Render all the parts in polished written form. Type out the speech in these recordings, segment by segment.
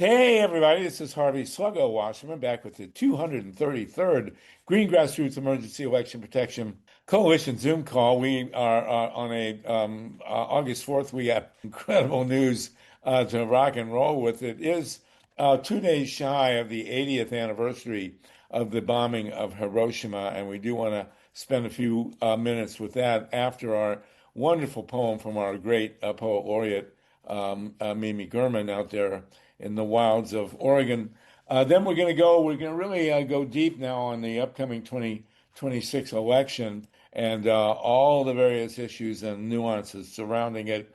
Hey, everybody, this is Harvey Sluggo Wasserman back with the 233rd Green Grassroots Emergency Election Protection Coalition Zoom call. We are on August 4th. We have incredible news to rock and roll with. It is 2 days shy of the 80th anniversary of the bombing of Hiroshima, and we do want to spend a few minutes with that after our wonderful poem from our great Poet Laureate Mimi German out there in the wilds of Oregon. Then we're going to really go deep now on the upcoming 2026 election and all the various issues and nuances surrounding it.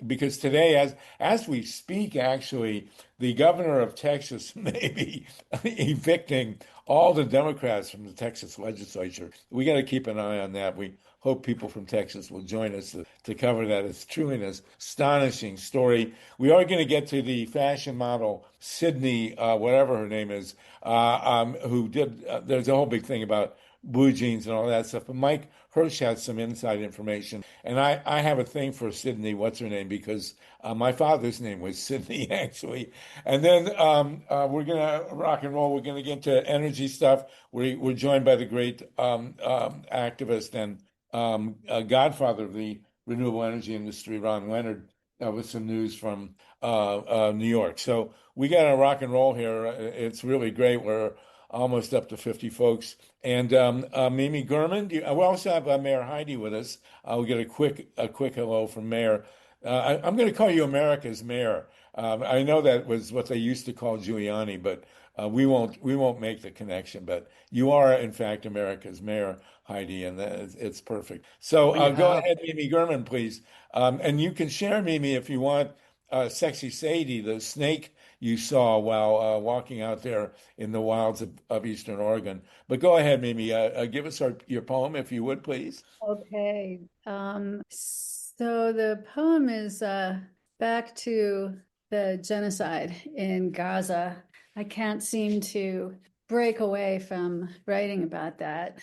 Because today, as we speak, actually, the governor of Texas may be evicting all the Democrats from the Texas legislature. We got to keep an eye on that. We hope people from Texas will join us to cover that. It's truly an astonishing story. We are going to get to the fashion model, Sydney, whatever her name is, who did, there's a whole big thing about blue jeans and all that stuff. But Mike Hersh has some inside information. And I have a thing for Sydney, what's her name, because my father's name was Sydney, actually. And then we're going to rock and roll. We're going to get to energy stuff. We're joined by the great activist and godfather of the renewable energy industry, Ron Leonard, with some news from New York. So we got to rock and roll here. It's really great. We're almost up to 50 folks. And Mimi German, we also have Mayor Heidi with us. We'll get a quick hello from Mayor. I'm going to call you America's Mayor. I know that was what they used to call Giuliani, but we won't make the connection. But you are, in fact, America's Mayor, Heidi, and it's perfect. So go ahead, Mimi German, please. And you can share, Mimi, if you want, Sexy Sadie, the snake you saw while walking out there in the wilds of Eastern Oregon. But go ahead, Mimi. Give us your poem, if you would, please. Okay. So the poem is back to the genocide in Gaza. I can't seem to break away from writing about that.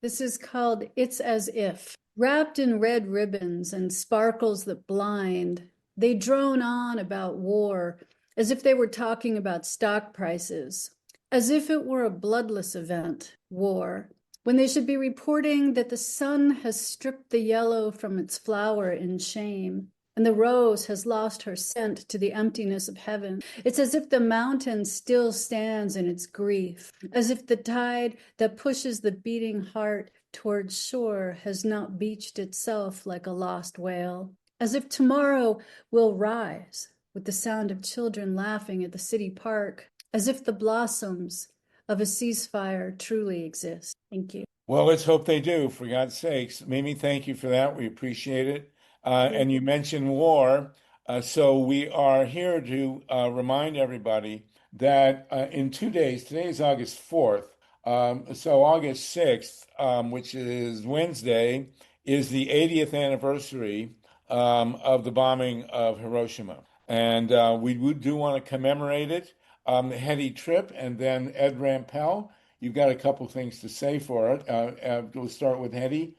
This is called It's As If. Wrapped in red ribbons and sparkles that blind, they drone on about war as if they were talking about stock prices, as if it were a bloodless event, war, when they should be reporting that the sun has stripped the yellow from its flower in shame, and the rose has lost her scent to the emptiness of heaven. It's as if the mountain still stands in its grief, as if the tide that pushes the beating heart towards shore has not beached itself like a lost whale, as if tomorrow will rise with the sound of children laughing at the city park, as if the blossoms of a ceasefire truly exist. Thank you. Well, let's hope they do, for God's sakes. Mimi, thank you for that. We appreciate it. And you mentioned war. So we are here to remind everybody that in 2 days, today is August 4th, so August 6th, which is Wednesday, is the 80th anniversary of the bombing of Hiroshima. And we do want to commemorate it. HEDY TRIPP and then ED RAMPELL. You've got a couple things to say for it. We'll start with HEDY,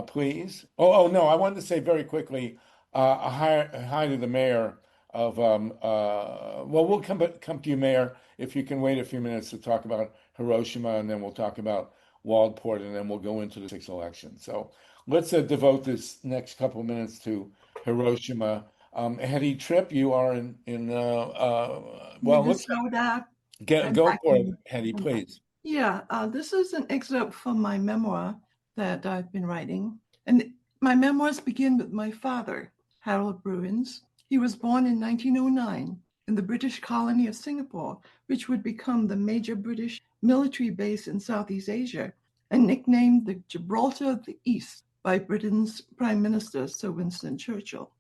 please. Oh, no, I wanted to say very quickly, hi to the mayor of, well, we'll come to you, Mayor, if you can wait a few minutes to talk about Hiroshima, and then we'll talk about Waldport, and then we'll go into the 6th election. So let's devote this next couple of minutes to Hiroshima. HEDY TRIPP, you are in well, let's go for it, HEDY, please. Yeah, this is an excerpt from my memoir that I've been writing. And my memoirs begin with my father, Harold Bruins. He was born in 1909 in the British colony of Singapore, which would become the major British military base in Southeast Asia, and nicknamed the Gibraltar of the East by Britain's Prime Minister Sir Winston Churchill.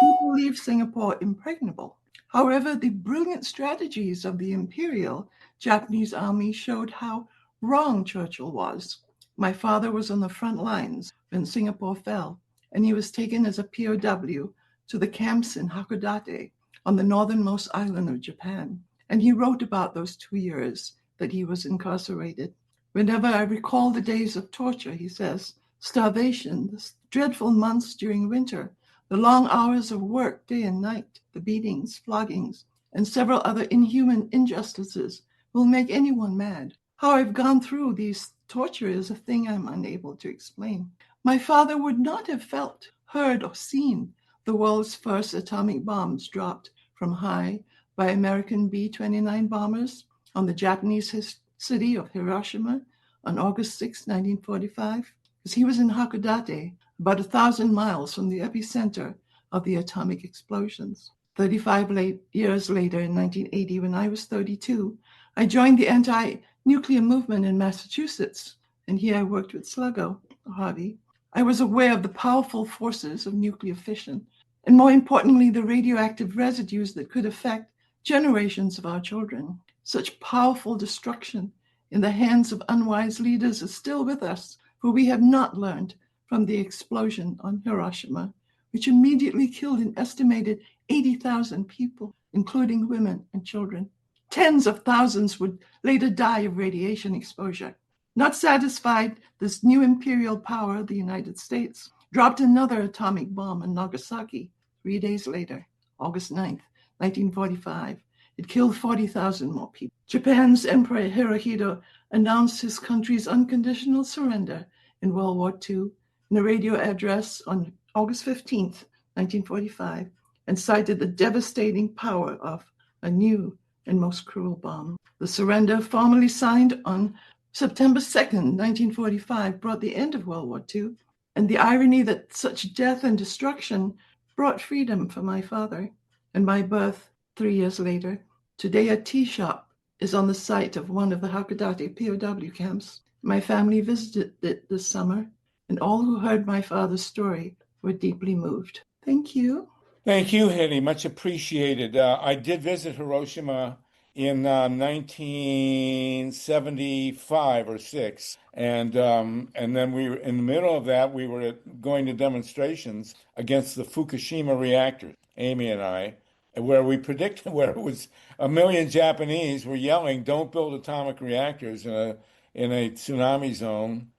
He believed Singapore impregnable. However, the brilliant strategies of the Imperial Japanese Army showed how wrong Churchill was. My father was on the front lines when Singapore fell, and he was taken as a POW to the camps in Hakodate on the northernmost island of Japan. And he wrote about those 2 years that he was incarcerated. Whenever I recall the days of torture, he says, starvation, the dreadful months during winter, The long hours of work, day and night, the beatings, floggings, and several other inhuman injustices will make anyone mad. How I've gone through these torture is a thing I'm unable to explain. My father would not have felt, heard, or seen the world's first atomic bombs dropped from high by American B-29 bombers on the Japanese city of Hiroshima on August 6, 1945, because he was in Hakodate, about 1,000 miles from the epicenter of the atomic explosions. 35 years later, in 1980, when I was 32, I joined the anti-nuclear movement in Massachusetts, and here I worked with Sluggo, Harvey. I was aware of the powerful forces of nuclear fission, and more importantly, the radioactive residues that could affect generations of our children. Such powerful destruction in the hands of unwise leaders is still with us, for we have not learned from the explosion on Hiroshima, which immediately killed an estimated 80,000 people, including women and children. Tens of thousands would later die of radiation exposure. Not satisfied, this new imperial power, the United States, dropped another atomic bomb in Nagasaki 3 days later, August 9th, 1945. It killed 40,000 more people. Japan's Emperor Hirohito announced his country's unconditional surrender in World War II in a radio address on August 15th, 1945, and cited the devastating power of a new and most cruel bomb. The surrender, formally signed on September 2nd, 1945, brought the end of World War II, and the irony that such death and destruction brought freedom for my father and my birth 3 years later. Today, a tea shop is on the site of one of the Hakodate POW camps. My family visited it this summer, and all who heard my father's story were deeply moved. Thank you. Thank you, Hedy. Much appreciated. I did visit Hiroshima in 1975 or 6, and then we were in the middle of that. We were going to demonstrations against the Fukushima reactors, Amy and I, where we predicted where it was a million Japanese were yelling, "Don't build atomic reactors in a tsunami zone."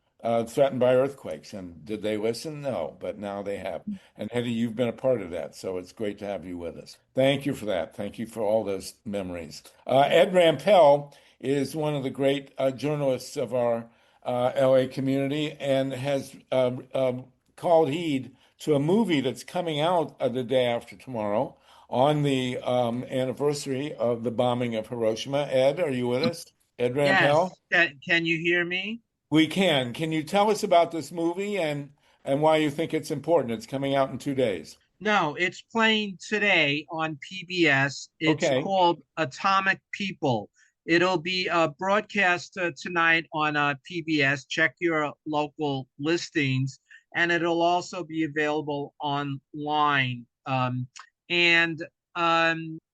Threatened by earthquakes. And did they listen? No, but now they have. And Hedy, you've been a part of that, so it's great to have you with us. Thank you for that. Thank you for all those memories. Ed Rampell is one of the great journalists of our LA community and has called heed to a movie that's coming out the day after tomorrow on the anniversary of the bombing of Hiroshima. Ed, are you with us? Ed Rampell? Yes. Can you hear me? We can. Can you tell us about this movie and why you think it's important? It's coming out in 2 days. No, it's playing today on PBS. It's Okay. called Atomic People. It'll be broadcast tonight on PBS. Check your local listings, and it'll also be available online. And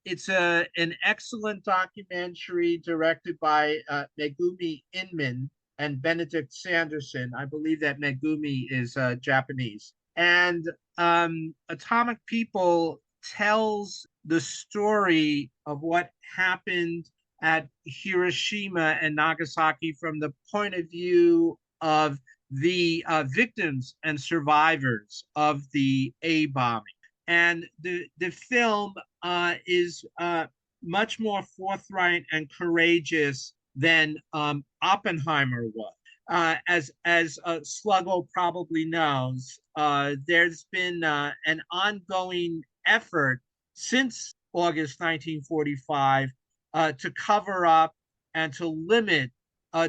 It's an excellent documentary directed by Megumi Inman and Benedict Sanderson. I believe that Megumi is Japanese. And Atomic People tells the story of what happened at Hiroshima and Nagasaki from the point of view of the victims and survivors of the A bombing. And the film is much more forthright and courageous than Oppenheimer was. As Sluggo probably knows, there's been an ongoing effort since August 1945 to cover up and to limit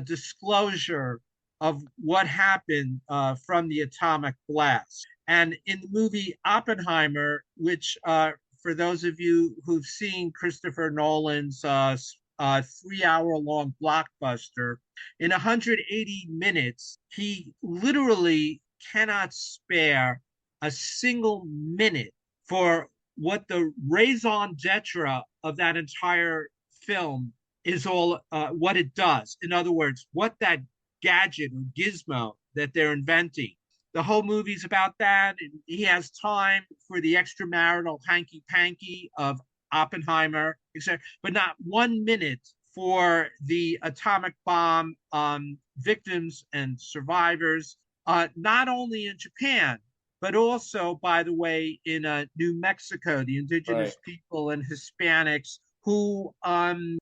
disclosure of what happened from the atomic blast. And in the movie Oppenheimer, which for those of you who've seen Christopher Nolan's 3-hour-long blockbuster, in 180 minutes, he literally cannot spare a single minute for what the raison d'etre of that entire film is all what it does. In other words, what that gadget or gizmo that they're inventing. The whole movie's about that. He has time for the extramarital hanky-panky of Oppenheimer, etc., but not 1 minute for the atomic bomb victims and survivors, not only in Japan, but also, by the way, in New Mexico, the Right. indigenous people and Hispanics who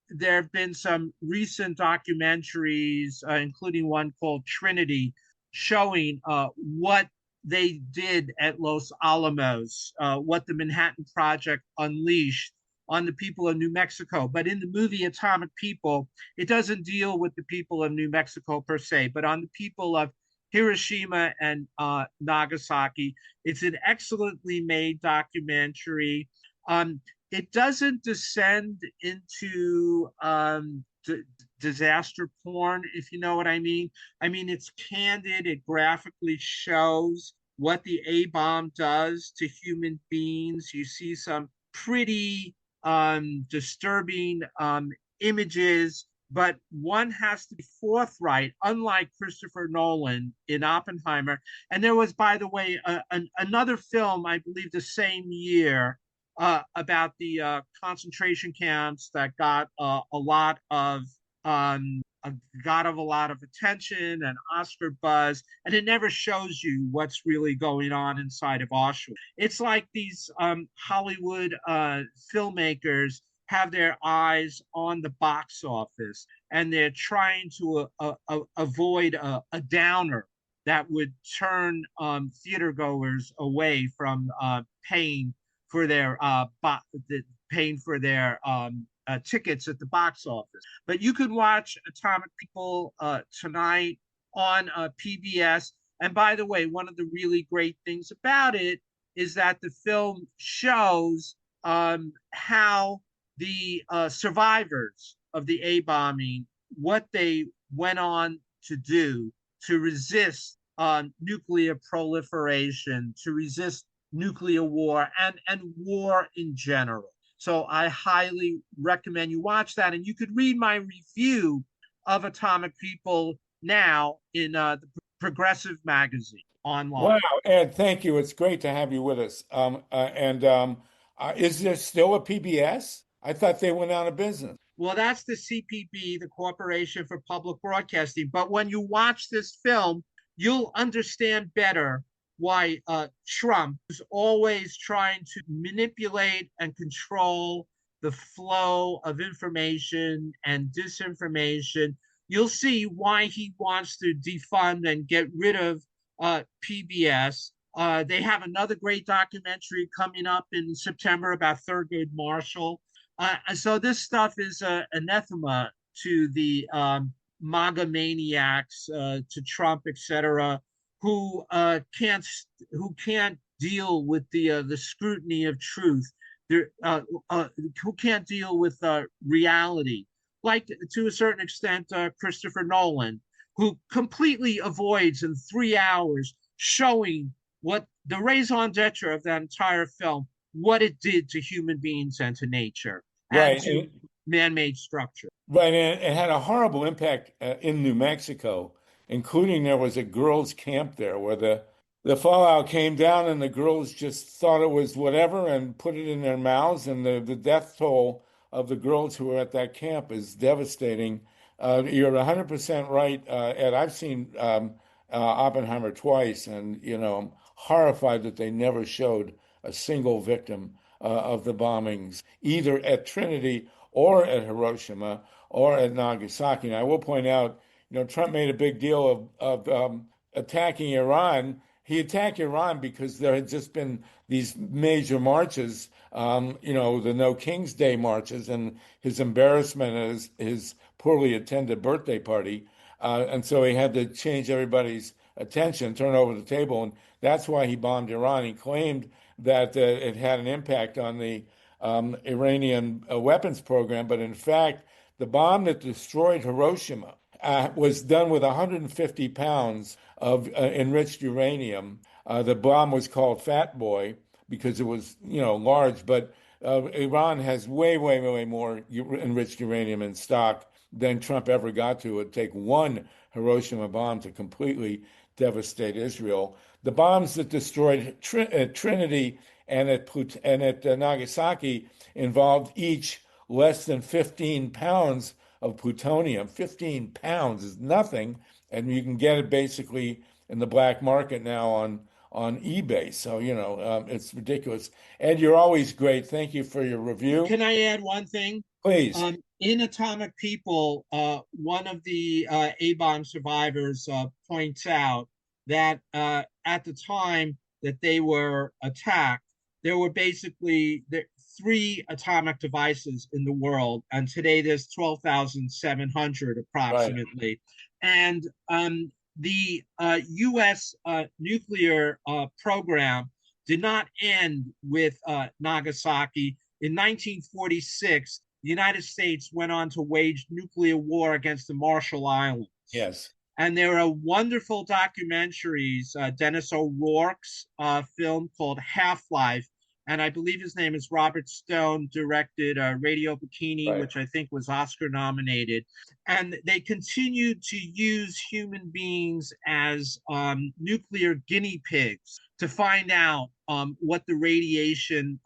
there have been some recent documentaries, including one called Trinity, showing what they did at Los Alamos, what the Manhattan Project unleashed on the people of New Mexico. But in the movie Atomic People, it doesn't deal with the people of New Mexico per se, but on the people of Hiroshima and Nagasaki. It's an excellently made documentary. It doesn't descend into disaster porn, if you know what I mean. I mean, it's candid, it graphically shows what the A bomb does to human beings. You see some pretty disturbing images, but one has to be forthright, unlike Christopher Nolan in Oppenheimer. And there was, by the way, another film, I believe the same year, about the concentration camps that got a lot of attention and Oscar buzz, and it never shows you what's really going on inside of Auschwitz. It's like these Hollywood filmmakers have their eyes on the box office, and they're trying to avoid a downer that would turn theater goers away from paying for their tickets at the box office. But you could watch Atomic People tonight on PBS. And by the way, one of the really great things about it is that the film shows how the survivors of the A bombing, what they went on to do to resist nuclear proliferation, to resist nuclear war, and war in general. So I highly recommend you watch that. And you could read my review of Atomic People now in the Progressive magazine online. Wow, Ed, thank you. It's great to have you with us. Is there still a PBS? I thought they went out of business. Well, that's the CPB, the Corporation for Public Broadcasting. But when you watch this film, you'll understand better why Trump is always trying to manipulate and control the flow of information and disinformation. You'll see why he wants to defund and get rid of PBS. They have another great documentary coming up in September about Thurgood Marshall. So this stuff is anathema to the MAGA maniacs, to Trump, etc., who can't deal with the scrutiny of truth, who can't deal with reality, like to a certain extent Christopher Nolan, who completely avoids in 3 hours showing what the raison d'etre of that entire film, what it did to human beings and to nature and Right. to man-made structure. Right, and it had a horrible impact in New Mexico, including there was a girls' camp there where the fallout came down and the girls just thought it was whatever and put it in their mouths, and the death toll of the girls who were at that camp is devastating. You're 100% right, Ed. I've seen Oppenheimer twice, and I'm horrified that they never showed a single victim of the bombings, either at Trinity or at Hiroshima or at Nagasaki. And I will point out, Trump made a big deal of attacking Iran. He attacked Iran because there had just been these major marches, the No King's Day marches, and his embarrassment at his poorly attended birthday party. And so he had to change everybody's attention, turn over the table. And that's why he bombed Iran. He claimed that it had an impact on the Iranian weapons program, but in fact, the bomb that destroyed Hiroshima was done with 150 pounds of enriched uranium. The bomb was called Fat Boy because it was, large, but Iran has way, way, way more enriched uranium in stock than Trump ever got to. It would take one Hiroshima bomb to completely devastate Israel. The bombs that destroyed Trinity and at Nagasaki involved each less than 15 pounds of plutonium. 15 pounds is nothing, and you can get it basically in the black market now on eBay. So, it's ridiculous. Ed, you're always great. Thank you for your review. Can I add one thing? Please. In Atomic People, one of the A-bomb survivors points out that at the time that they were attacked, there were basically three atomic devices in the world, and today there's 12,700 approximately. Right. And the U.S. nuclear program did not end with Nagasaki. In 1946, the United States went on to wage nuclear war against the Marshall Islands. Yes. And there are wonderful documentaries, Dennis O'Rourke's film called Half-Life, and I believe his name is Robert Stone, directed Radio Bikini, right, which I think was Oscar nominated. And they continued to use human beings as nuclear guinea pigs to find out what the radiation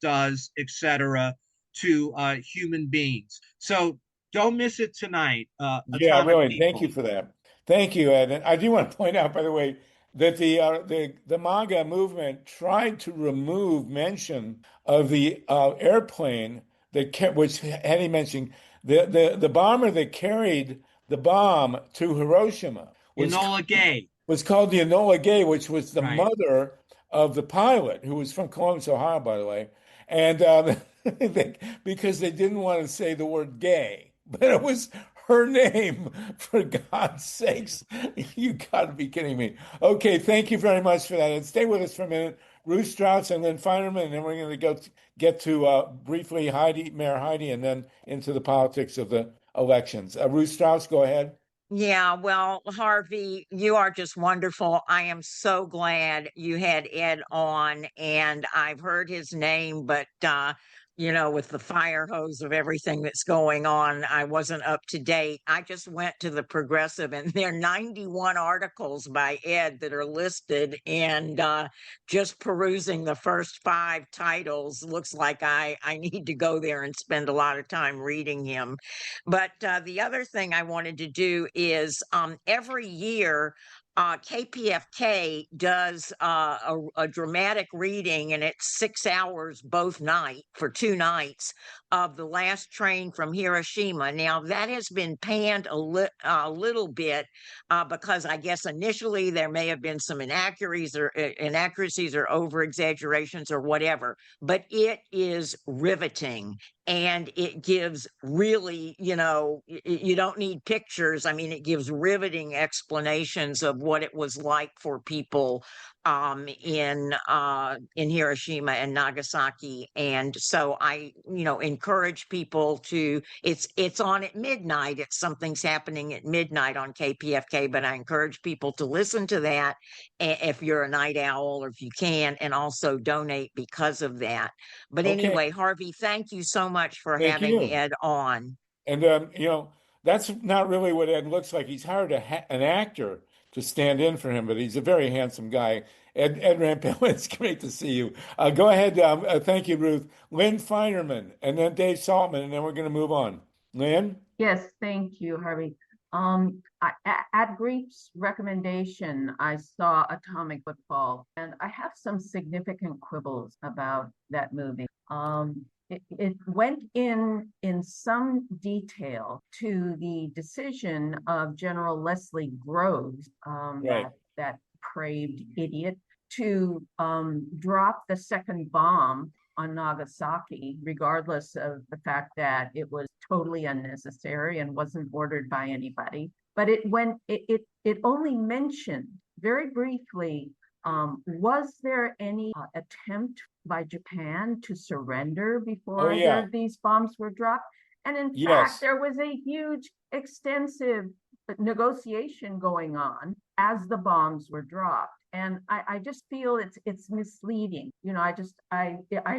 does, etc., to human beings. So don't miss it tonight. Yeah, really. People. Thank you for that. Thank you, Ed. And I do want to point out, by the way, that the MAGA movement tried to remove mention of the airplane that which Hedy mentioned, the bomber that carried the bomb to Hiroshima Enola Gay was called the Enola Gay, which was the right, mother of the pilot, who was from Columbus, Ohio, by the way, and because they didn't want to say the word gay, but it was her name, for God's sakes. You got to be kidding me. Okay, thank you very much for that. And stay with us for a minute. Ruth Strauss and then Feinerman, and then we're going to get to briefly Mayor Heidi, and then into the politics of the elections. Ruth Strauss, go ahead. Yeah, well, Harvey, you are just wonderful. I am so glad you had Ed on, and I've heard his name, but with the fire hose of everything that's going on, I wasn't up to date. I just went to the Progressive, and there are 91 articles by Ed that are listed, and just perusing the first 5 titles looks like I need to go there and spend a lot of time reading him. But the other thing I wanted to do is every year, KPFK does a dramatic reading, and it's 6 hours both night for 2 nights of The Last Train from Hiroshima. Now, that has been panned a little bit because I guess initially there may have been some inaccuracies or over-exaggerations or whatever, but it is riveting. And it gives really, you don't need pictures. I mean, it gives riveting explanations of what it was like for people in Hiroshima and Nagasaki. And so I, encourage people to. It's on at midnight. Something's happening at midnight on KPFK. But I encourage people to listen to that if you're a night owl or if you can, and also donate because of that. But anyway, Harvey, thank you so much for having Ed on. And that's not really what Ed looks like. He's hired an actor to stand in for him, but he's a very handsome guy. Ed Rampell, it's great to see you. Go ahead. Thank you, Ruth. LYNN FEINERMAN, and then Dave Saltman, and then we're going to move on. LYNN? Yes, thank you, Harvey. At Grief's recommendation, I saw Atomic Football, and I have some significant quibbles about that movie. It went in some detail to the decision of General Leslie Groves, right, that depraved idiot, to drop the second bomb on Nagasaki, regardless of the fact that it was totally unnecessary and wasn't ordered by anybody. But it only mentioned very briefly, was there any attempt by Japan to surrender before these bombs were dropped? And in fact, there was a huge, extensive negotiation going on as the bombs were dropped. And I just feel it's misleading. I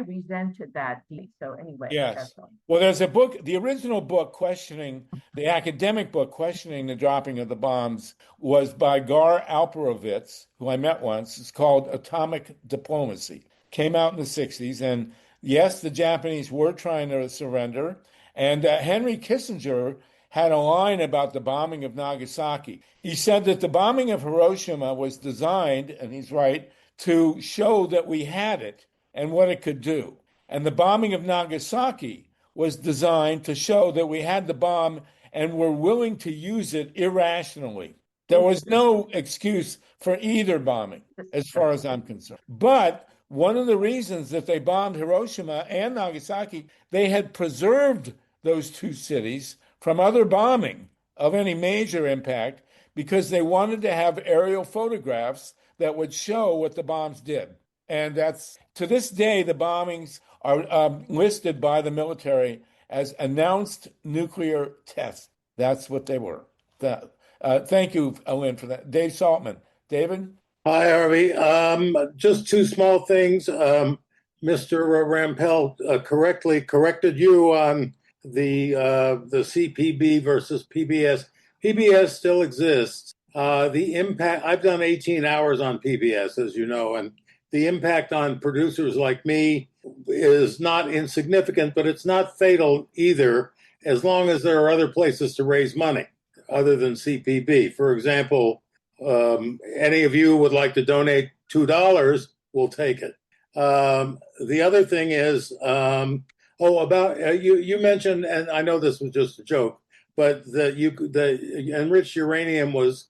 resented that. So anyway. Yes. Well, there's a book, the original book the academic book questioning the dropping of the bombs was by Gar Alperovitz, who I met once. It's called Atomic Diplomacy. Came out in the 60s. And yes, the Japanese were trying to surrender. And Henry Kissinger had a line about the bombing of Nagasaki. He said that the bombing of Hiroshima was designed, and he's right, to show that we had it and what it could do. And the bombing of Nagasaki was designed to show that we had the bomb and were willing to use it irrationally. There was no excuse for either bombing, as far as I'm concerned. But one of the reasons that they bombed Hiroshima and Nagasaki, they had preserved those two cities from other bombing of any major impact because they wanted to have aerial photographs that would show what the bombs did. And that's, to this day, the bombings are listed by the military as announced nuclear tests. That's what they were. Thank you, Lynn, for that. Dave Saltman. David? Hi, Harvey. Just two small things. Mr. Rampell correctly corrected you on the CPB versus PBS. PBS still exists. The impact, I've done 18 hours on PBS, as you know, and the impact on producers like me is not insignificant, but it's not fatal either, as long as there are other places to raise money other than CPB. For example, any of you would like to donate $2, we'll take it. The other thing is, about you mentioned, and I know this was just a joke, but the enriched uranium was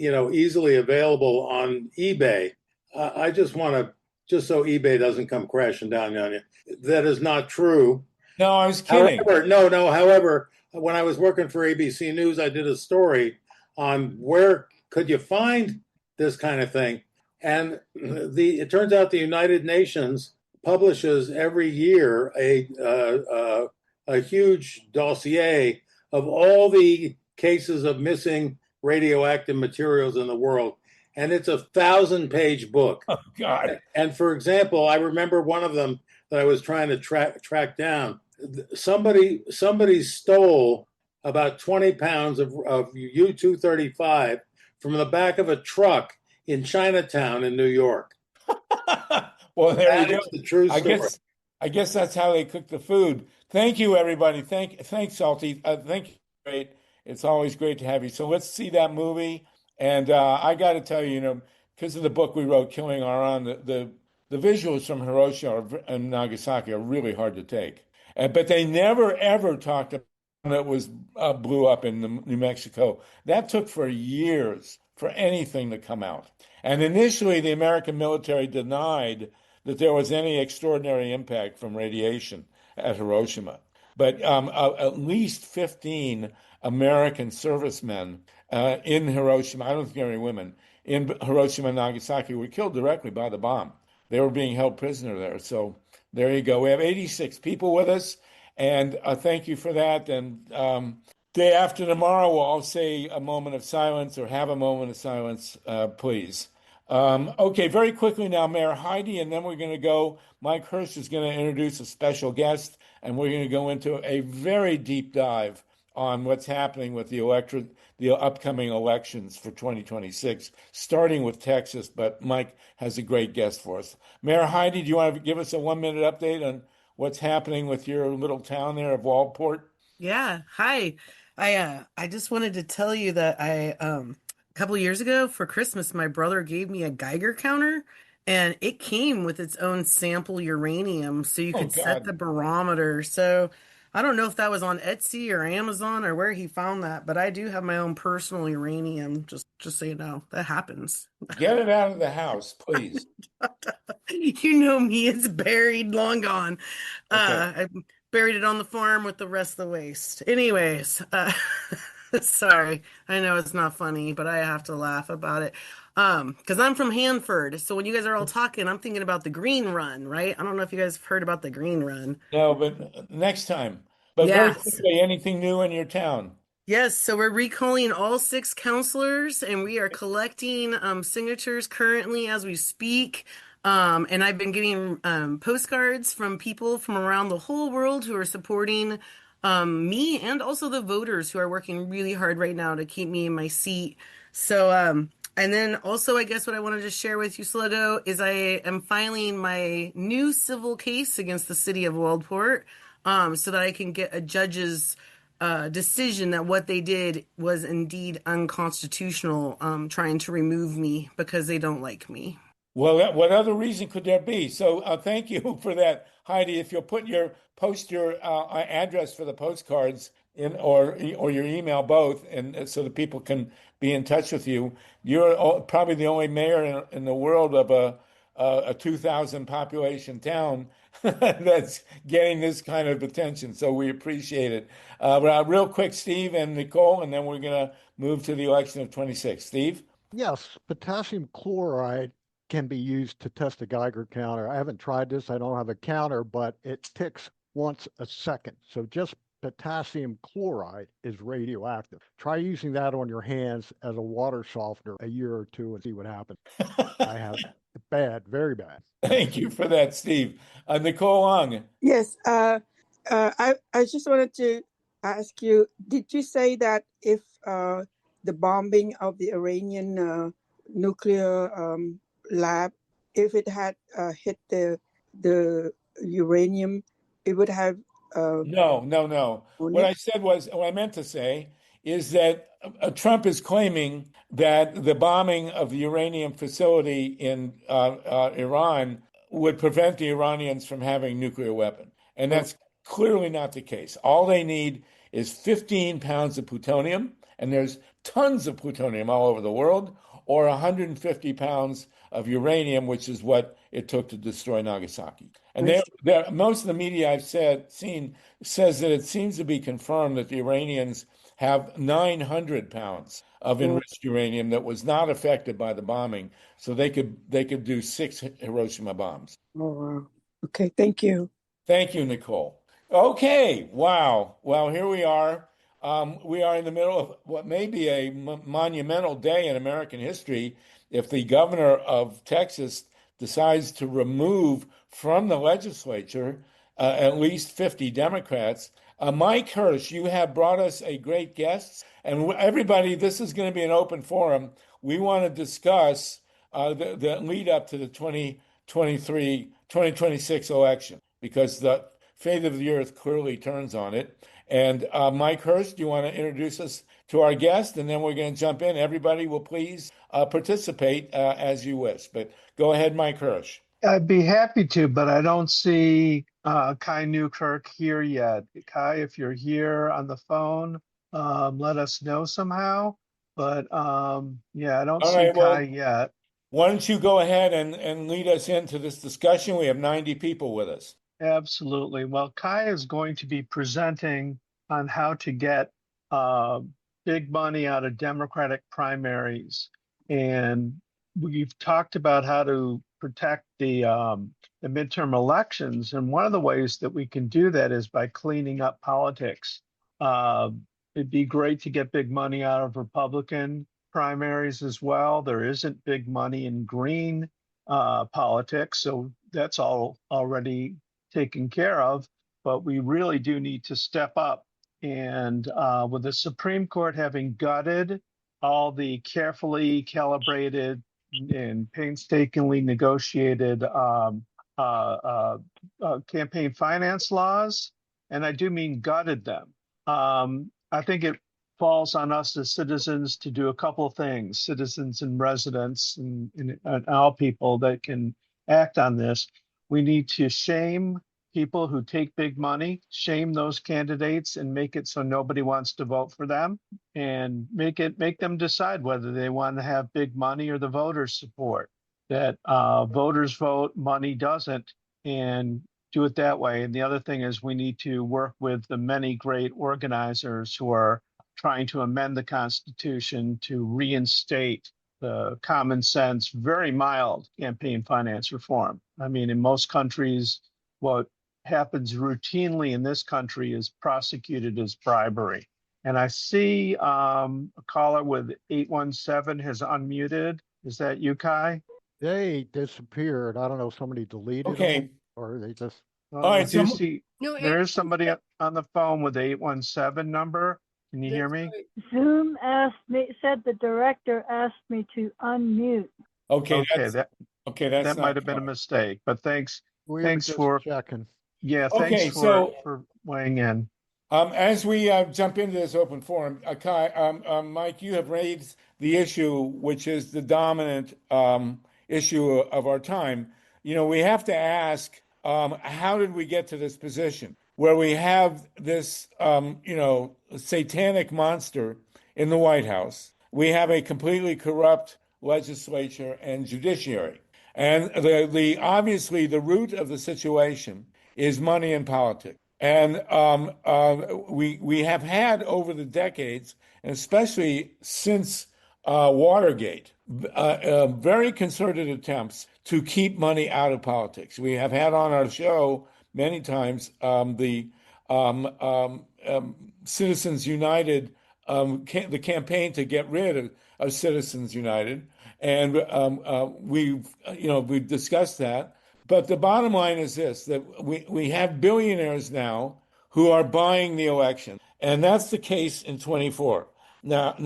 easily available on eBay. I just want to, just so eBay doesn't come crashing down on you, that is not true. No, I was kidding. However, when I was working for ABC News, I did a story on where could you find this kind of thing. And it turns out the United Nations publishes every year a huge dossier of all the cases of missing radioactive materials in the world. And it's a 1,000-page book. Oh, God. And for example, I remember one of them that I was trying to track down. Somebody stole about 20 pounds of U-235 from the back of a truck in Chinatown in New York. Well, there you go. The true story. I guess that's how they cook the food. Thank you, everybody. Thanks, Salty. Thank you. Great. It's always great to have you. So let's see that movie. And I got to tell you, because of the book we wrote, Killing Our Own, the visuals from Hiroshima and Nagasaki are really hard to take. But they never, ever talked about that was blew up in New Mexico. That took for years for anything to come out. And initially, the American military denied that there was any extraordinary impact from radiation at Hiroshima. But at least 15 American servicemen in Hiroshima, I don't think there are any women, in Hiroshima and Nagasaki were killed directly by the bomb. They were being held prisoner there. So there you go. We have 86 people with us, and thank you for that. And day after tomorrow, we'll all say a moment of silence or have a moment of silence, please. Okay, very quickly now, Mayor Heidi, and then we're going to go. Mike Hersh is going to introduce a special guest, and we're going to go into a very deep dive on what's happening with the upcoming elections for 2026, starting with Texas. But Mike has a great guest for us. Mayor Heidi, do you want to give us a 1-minute update on what's happening with your little town there of Waldport? Yeah. Hi. I just wanted to tell you that a couple of years ago for Christmas, my brother gave me a Geiger counter, and it came with its own sample uranium, so you could set the barometer. So I don't know if that was on Etsy or Amazon or where he found that, but I do have my own personal uranium. Just so you know, that happens. Get it out of the house, please. You know me, it's buried, long gone. Okay. I buried it on the farm with the rest of the waste. Anyways, sorry. I know it's not funny, but I have to laugh about it. Because I'm from Hanford. So when you guys are all talking, I'm thinking about the Green Run, right? I don't know if you guys have heard about the Green Run. No, but next time. But very quickly, anything new in your town? Yes, so we're recalling all 6 counselors, and we are collecting signatures currently as we speak. And I've been getting postcards from people from around the whole world who are supporting me, and also the voters who are working really hard right now to keep me in my seat. So, and then also, I guess what I wanted to share with you, Sluggo, is I am filing my new civil case against the city of Waldport, so that I can get a judge's decision that what they did was indeed unconstitutional, trying to remove me because they don't like me. Well, what other reason could there be? So thank you for that, Heidi. If you'll post your address for the postcards in or your email both, and so that people can be in touch with you. You're probably the only mayor in the world of a 2,000 population town that's getting this kind of attention. So we appreciate it. Real quick, Steve and Nicole, and then we're gonna move to the election of 26. Steve? Yes, potassium chloride can be used to test a Geiger counter. I haven't tried this. I don't have a counter, but it ticks once a second. So just potassium chloride is radioactive. Try using that on your hands as a water softener a year or two and see what happens. I have bad, very bad. Thank you for that, Steve. Nicole Ung. Yes, I just wanted to ask you, did you say that if the bombing of the Iranian nuclear lab, if it had hit the uranium, it would have No. What I said was, what I meant to say is that Trump is claiming that the bombing of the uranium facility in Iran would prevent the Iranians from having nuclear weapon. And that's clearly not the case. All they need is 15 pounds of plutonium, and there's tons of plutonium all over the world, or 150 pounds of uranium, which is what it took to destroy Nagasaki. And most of the media I've seen says that it seems to be confirmed that the Iranians have 900 pounds of enriched uranium that was not affected by the bombing, so they could do 6 Hiroshima bombs. Oh, wow. Okay, thank you. Thank you, Nicole. Okay, wow. Well, here we are. We are in the middle of what may be a monumental day in American history if the governor of Texas decides to remove from the legislature at least 50 Democrats. Mike Hersh, you have brought us a great guest, and everybody, this is going to be an open forum. We want to discuss the lead up to the 2026 election, because the fate of the earth clearly turns on it. And Mike Hersh, do you want to introduce us to our guest? And then we're going to jump in. Everybody will please participate as you wish. But go ahead, Mike Hersh. I'd be happy to, but I don't see Kai Newkirk here yet. Kai, if you're here on the phone, let us know somehow. But yeah, I don't see Kai yet. Why don't you go ahead and lead us into this discussion? We have 90 people with us. Absolutely. Well, Kai is going to be presenting on how to get big money out of Democratic primaries. And we've talked about how to protect the midterm elections. And one of the ways that we can do that is by cleaning up politics. It'd be great to get big money out of Republican primaries as well. There isn't big money in green politics, so that's all already taken care of. But we really do need to step up. And with the Supreme Court having gutted all the carefully calibrated and painstakingly negotiated campaign finance laws, and I do mean gutted them, I think it falls on us as citizens to do a couple of things, citizens and residents and all people that can act on this. We need to shame people who take big money, shame those candidates and make it so nobody wants to vote for them, and make them decide whether they want to have big money or the voters' support. That voters vote, money doesn't, and do it that way. And the other thing is we need to work with the many great organizers who are trying to amend the Constitution to reinstate the common sense, very mild campaign finance reform. I mean, in most countries, what happens routinely in this country is prosecuted as bribery. And I see a caller with 817 has unmuted. Is that you, Kai? They disappeared. I don't know if somebody deleted them or they just. All right, so there is somebody on the phone with the 817 number. Can you hear me? Zoom said the director asked me to unmute. Okay, that might have been a mistake, but thanks for checking. Yeah, thanks for weighing in. As we jump into this open forum, Kai, Mike, you have raised the issue, which is the dominant issue of our time. We have to ask, how did we get to this position where we have this, satanic monster in the White House? We have a completely corrupt legislature and judiciary. And obviously the root of the situation is money and politics. And we have had over the decades, and especially since Watergate, very concerted attempts to keep money out of politics. We have had on our show many times the Citizens United, the campaign to get rid of Citizens United, and we've discussed that. But the bottom line is this: that we have billionaires now who are buying the election, and that's the case in 24. Now,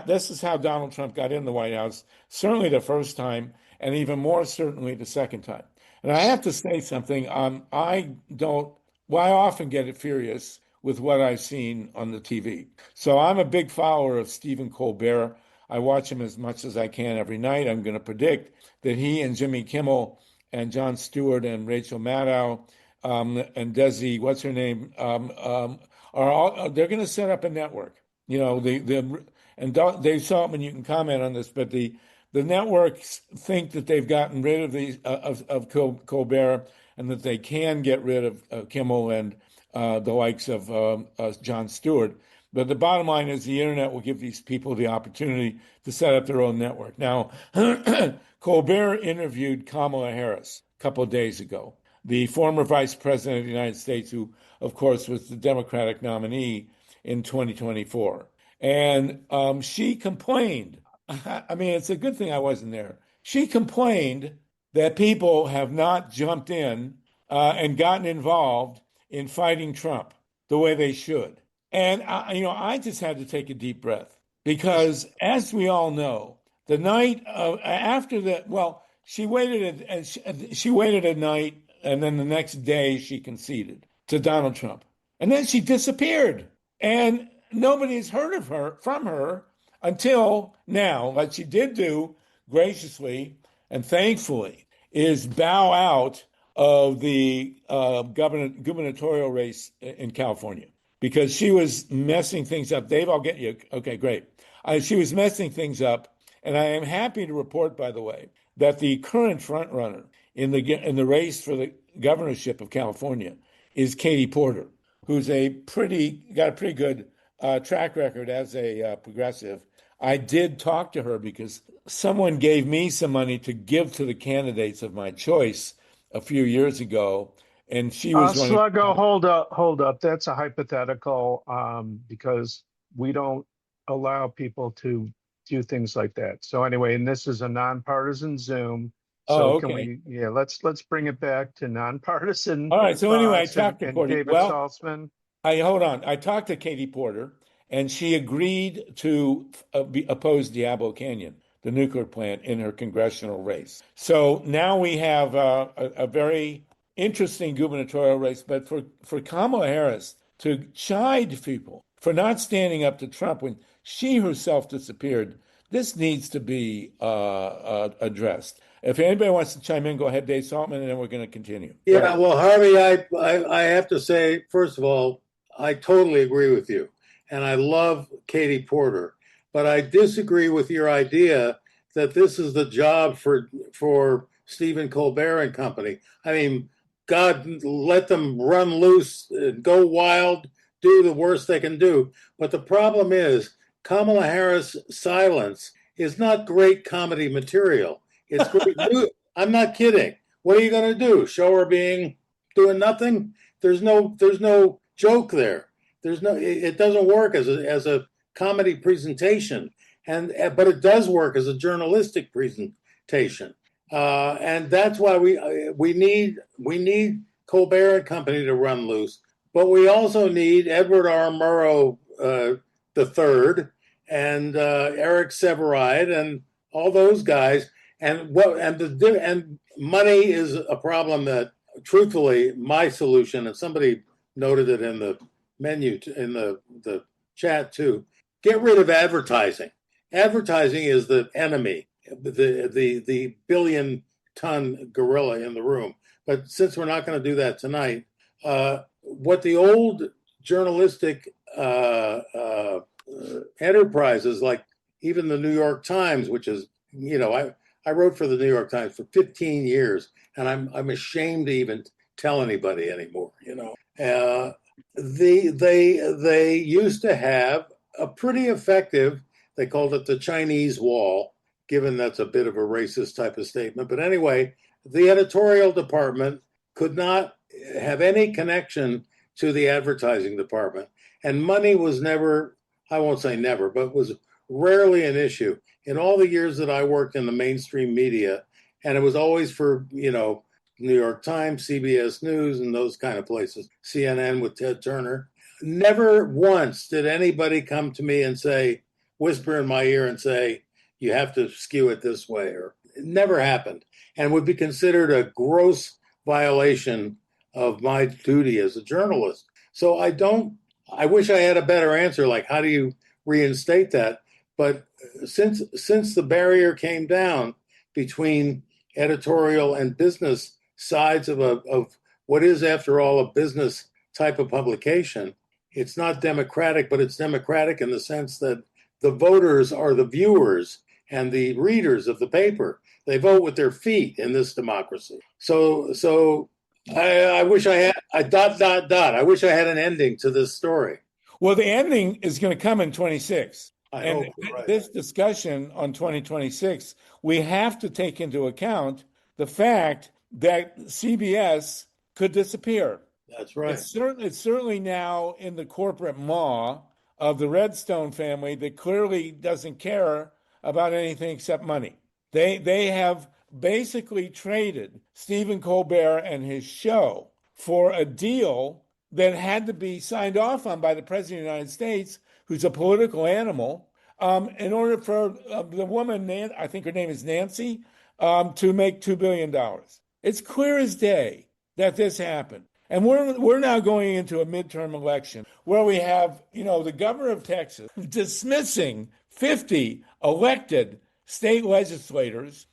this is how Donald Trump got in the White House, certainly the first time, and even more certainly the second time. And I have to say something. I often get furious with what I've seen on the TV. So I'm a big follower of Stephen Colbert. I watch him as much as I can every night. I'm going to predict that he and Jimmy Kimmel and Jon Stewart and Rachel Maddow and Desi, what's her name, they're going to set up a network. And Dave Saltman, you can comment on this, but the networks think that they've gotten rid of Colbert and that they can get rid of Kimmel and the likes of Jon Stewart. But the bottom line is the internet will give these people the opportunity to set up their own network. Now, Colbert interviewed Kamala Harris a couple of days ago, the former vice president of the United States, who, of course, was the Democratic nominee in 2024. And she complained. I mean, it's a good thing I wasn't there. She complained that people have not jumped in and gotten involved in fighting Trump the way they should. And, I just had to take a deep breath because, as we all know, the night after that, she waited a night, and then the next day she conceded to Donald Trump. And then she disappeared. And nobody's heard from her until now. What she did do graciously and thankfully is bow out of the gubernatorial race in California because she was messing things up. Dave, I'll get you. Okay, great. She was messing things up. And I am happy to report, by the way, that the current front runner in the race for the governorship of California is Katie Porter, who's got a pretty good track record as a progressive. I did talk to her because someone gave me some money to give to the candidates of my choice a few years ago, and she was running. Sluggo, hold up. That's a hypothetical because we don't allow people to do things like that. So anyway, and this is a nonpartisan Zoom. So okay. Let's bring it back to nonpartisan. All right. So anyway, I talked to David Saltzman. Hold on. I talked to Katie Porter, and she agreed to oppose Diablo Canyon, the nuclear plant, in her congressional race. So now we have a very interesting gubernatorial race. But for Kamala Harris to chide people for not standing up to Trump when she herself disappeared, this needs to be addressed. If anybody wants to chime in, go ahead, Dave Saltman, and then we're going to continue. Yeah, well, Harvey, I have to say, first of all, I totally agree with you. And I love Katie Porter. But I disagree with your idea that this is the job for Stephen Colbert and company. I mean, God, let them run loose, go wild, do the worst they can do. But the problem is Kamala Harris' silence is not great comedy material. It's great. I'm not kidding. What are you going to do? Show her doing nothing? There's no joke there. It doesn't work as a comedy presentation, but it does work as a journalistic presentation, and that's why we need Colbert and company to run loose. But we also need Edward R. Murrow III and Eric Sevareid and all those guys. And money is a problem that, truthfully, my solution, and somebody noted it in the menu in the chat too, get rid of advertising. Advertising is the enemy. the billion-ton gorilla in the room. But since we're not going to do that tonight, what the old journalistic enterprises, like even the New York Times, which is, I wrote for the New York Times for 15 years, and I'm ashamed to even tell anybody anymore. They used to have a pretty effective, they called it the Chinese wall, given that's a bit of a racist type of statement. But anyway, the editorial department could not have any connection to the advertising department. And money was never, I won't say never, but was rarely an issue. In all the years that I worked in the mainstream media, and it was always for, New York Times, CBS News, and those kind of places, CNN with Ted Turner, never once did anybody come to me and say, whisper in my ear and say, you have to skew it this way, or it never happened, and would be considered a gross violation of my duty as a journalist. So I wish I had a better answer, like how do you reinstate that? But since the barrier came down between editorial and business sides of what is, after all, a business type of publication, it's not democratic, but it's democratic in the sense that the voters are the viewers and the readers of the paper. They vote with their feet in this democracy. So I wish I had I wish I had an ending to this story. Well, the ending is going to come in 26. I And hope you're right. this discussion on 2026, we have to take into account the fact that CBS could disappear. That's right. It's certainly now in the corporate maw of the Redstone family that clearly doesn't care about anything except money. They have basically traded Stephen Colbert and his show for a deal that had to be signed off on by the President of the United States, who's a political animal, in order for the woman, I think her name is Nancy, to make $2 billion. It's clear as day that this happened. And we're now going into a midterm election where we have, the governor of Texas dismissing 50 elected state legislators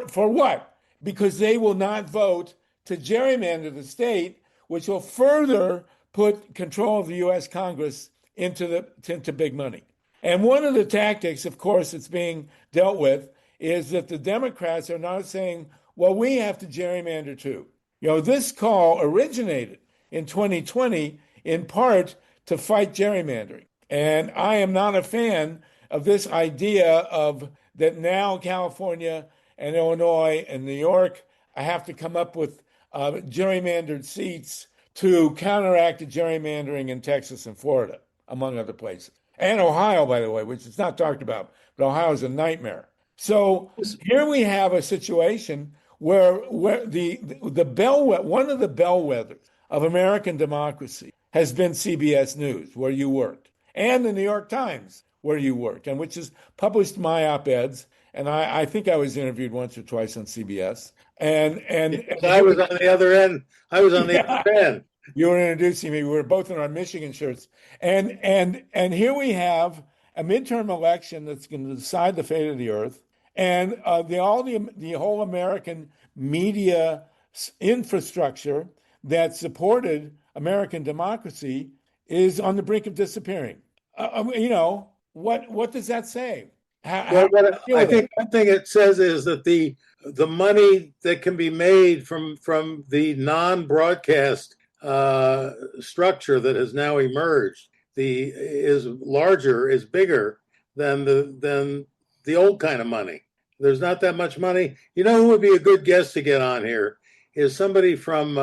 for what? Because they will not vote to gerrymander the state, which will further put control of the U.S. Congress into big money. And one of the tactics, of course, that's being dealt with is that the Democrats are now saying, well, we have to gerrymander too. This call originated in 2020 in part to fight gerrymandering. And I am not a fan of this idea of that now California and Illinois and New York have to come up with gerrymandered seats to counteract the gerrymandering in Texas and Florida, among other places. And Ohio, by the way, which is not talked about, but Ohio is a nightmare. So here we have a situation where the one of the bellwethers of American democracy has been CBS News, where you worked, and the New York Times, where you worked, and which has published my op-eds. And I think I was interviewed once or twice on CBS. And I was on the other end. I was on the other end. You were introducing me. We were both in our Michigan shirts. And here we have a midterm election that's going to decide the fate of the earth. And the whole American media infrastructure that supported American democracy is on the brink of disappearing. What does that say? I think one thing it says is that the money that can be made from the non-broadcast structure that has now emerged is bigger than the old kind of money. There's not that much money. Who would be a good guest to get on here is somebody from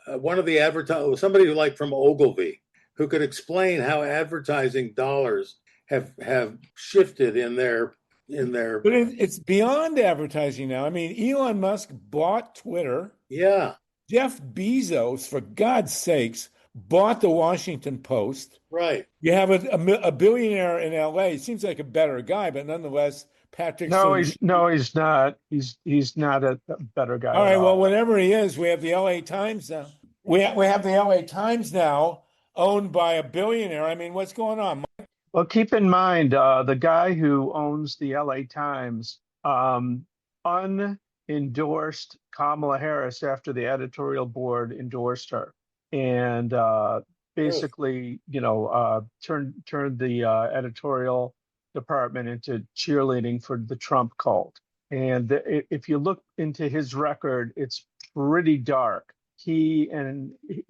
one of the somebody like from Ogilvy, who could explain how advertising dollars have shifted in their. But it's beyond advertising now. I mean, Elon Musk bought Twitter. Yeah. Jeff Bezos, for God's sakes, bought the Washington Post. Right. You have a billionaire in L.A. Seems like a better guy, but nonetheless, Patrick. He's not. He's not a better guy. All right. Well, whatever he is, we have the L.A. Times now. We have the L.A. Times now, owned by a billionaire. I mean, what's going on? Well, keep in mind, the guy who owns the LA Times unendorsed Kamala Harris after the editorial board endorsed her, and basically, turned the editorial department into cheerleading for the Trump cult. And if you look into his record, it's pretty dark. He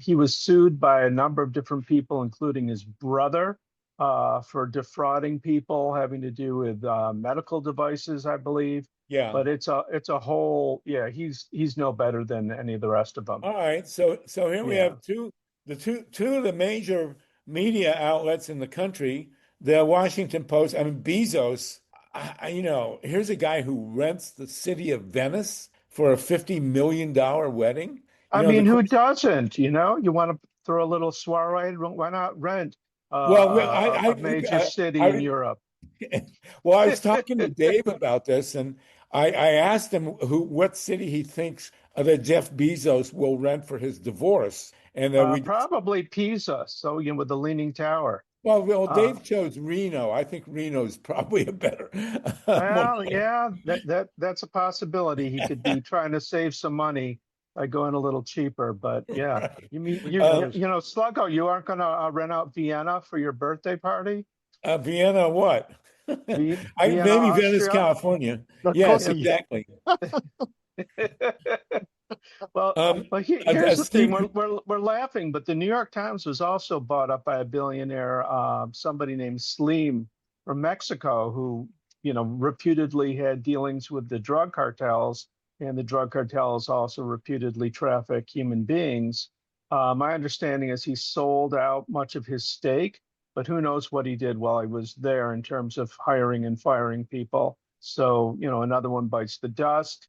was sued by a number of different people, including his brother, for defrauding people having to do with medical devices, I believe. Yeah. But it's a whole, yeah, he's no better than any of the rest of them. All right. So here we Yeah. have two of the major media outlets in the country, the Washington Post. I mean, Bezos, here's a guy who rents the city of Venice for a $50 million wedding. I mean, who doesn't? You want to throw a little soiree? Why not rent Well, a major city in Europe? Well, I was talking to Dave about this, and I asked him what city he thinks that Jeff Bezos will rent for his divorce, and probably Pisa. So with the Leaning Tower. Well, Dave chose Reno. I think Reno's probably a better. Well, yeah, that's a possibility. He could be trying to save some money by going a little cheaper. But yeah, Right. you mean Sluggo, you aren't going to rent out Vienna for your birthday party? Vienna, what? Vienna, maybe Venice, Austria? California. The Yes, cookie. exactly. Well, here's the thing: Steve, we're laughing, but the New York Times was also bought up by a billionaire, somebody named Slim from Mexico, who reputedly had dealings with the drug cartels, and the drug cartels also reputedly traffic human beings. My understanding is he sold out much of his stake, but who knows what he did while he was there in terms of hiring and firing people. So another one bites the dust.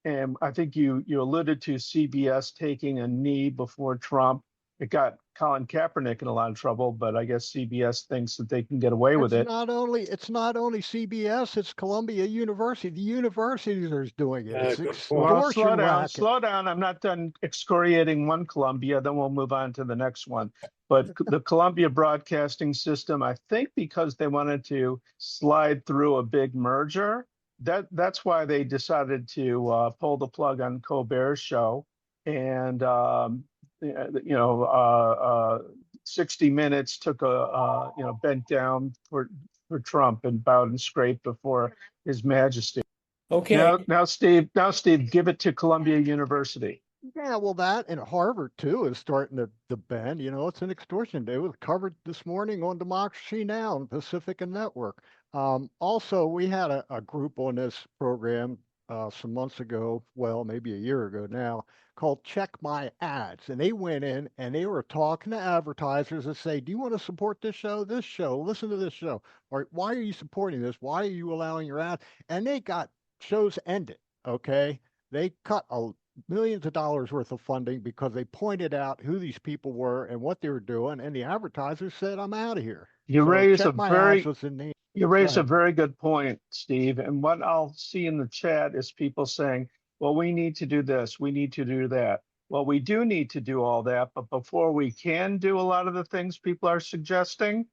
And I think you alluded to CBS taking a knee before Trump. It got Colin Kaepernick in a lot of trouble, but I guess CBS thinks that they can get away with it. It's not only CBS, it's Columbia University. The universities are doing it. It's Well, extortion racket. slow down. I'm not done excoriating one Columbia, then we'll move on to the next one. But the Columbia Broadcasting System, I think because they wanted to slide through a big merger, that's why they decided to pull the plug on Colbert's show. And 60 Minutes took a bent down for Trump and bowed and scraped before His Majesty. okay. Now, Steve, give it to Columbia University. Yeah, well, that and Harvard too is starting to bend. It's an extortion. It was covered this morning on Democracy Now! And Pacifica Network. Also, we had a group on this program some months ago, well, maybe a year ago now, called Check My Ads. And they went in and they were talking to advertisers and say, do you want to support this show, listen to this show? Or why are you supporting this? Why are you allowing your ad? And they got shows ended, okay? They cut millions of dollars worth of funding because they pointed out who these people were and what they were doing. And the advertisers said, I'm out of here. You raise a very good point, Steve. And what I'll see in the chat is people saying, well, we need to do this, we need to do that. Well, we do need to do all that, but before we can do a lot of the things people are suggesting,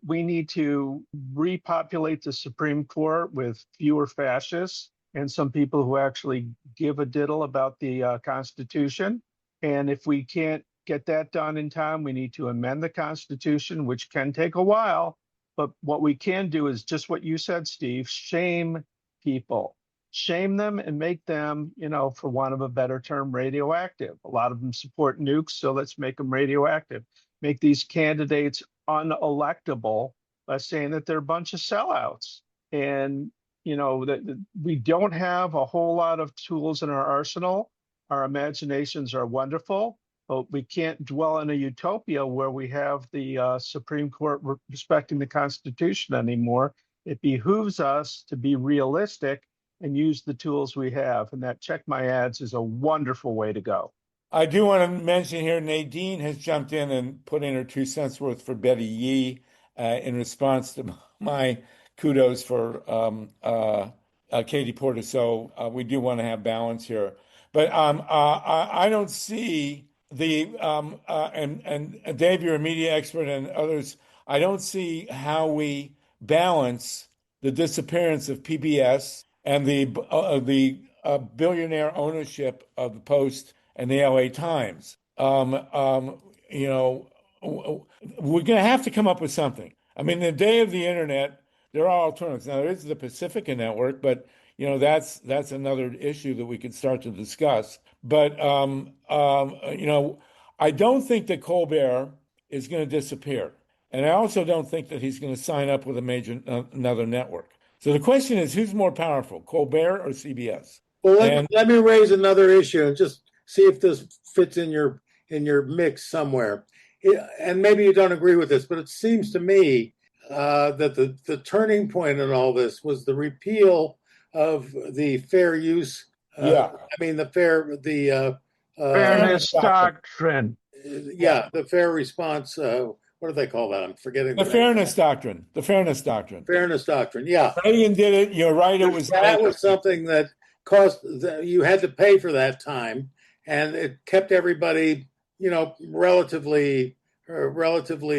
we need to repopulate the Supreme Court with fewer fascists and some people who actually give a diddle about the Constitution. And if we can't get that done in time, we need to amend the Constitution, which can take a while. But what we can do is just what you said, Steve, shame people. Shame them and make them, for want of a better term, radioactive. A lot of them support nukes, so let's make them radioactive. Make these candidates unelectable by saying that they're a bunch of sellouts. And that we don't have a whole lot of tools in our arsenal. Our imaginations are wonderful, but we can't dwell in a utopia where we have the Supreme Court respecting the Constitution anymore. It behooves us to be realistic and use the tools we have. And that Check My Ads is a wonderful way to go. I do want to mention here, Nadine has jumped in and put in her 2 cents worth for Betty Yee in response to my kudos for Katie Porter. So we do want to have balance here. But I don't see and Dave, you're a media expert and others, I don't see how we balance the disappearance of PBS and the billionaire ownership of the Post and the LA Times. You know, we're going to have to come up with something. I mean, the day of the internet, there are alternatives. Now, there is the Pacifica network, but you know that's another issue that we could start to discuss. But you know, I don't think that Colbert is going to disappear, and I also don't think that he's going to sign up with a major another network. So the question is, who's more powerful, Colbert or CBS? Well, And let me raise another issue and just see if this fits in your mix somewhere. And maybe you don't agree with this, but it seems to me that the turning point in all this was the repeal of the fair use. yeah, I mean the Fairness doctrine. yeah, the fair response. What do they call that? I'm forgetting the name. fairness doctrine. The fairness doctrine. Fairness doctrine. Yeah, Reagan did it. You're right. It was that was something that cost. You had to pay for that time, and it kept everybody, you know, relatively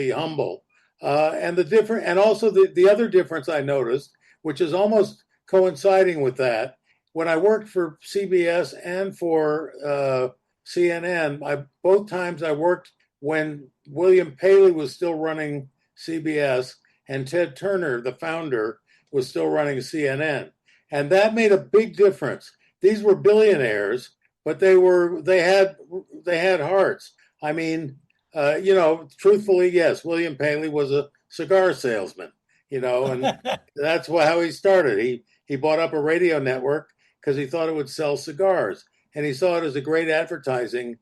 humble. And also the other difference I noticed, which is almost coinciding with that, when I worked for CBS and for CNN, both times I worked when William Paley was still running CBS and Ted Turner, the founder, was still running CNN. And that made a big difference. These were billionaires, but they had hearts. I mean, you know, truthfully, yes, William Paley was a cigar salesman, you know, and that's how he started. He bought up a radio network because he thought it would sell cigars, and he saw it as a great advertising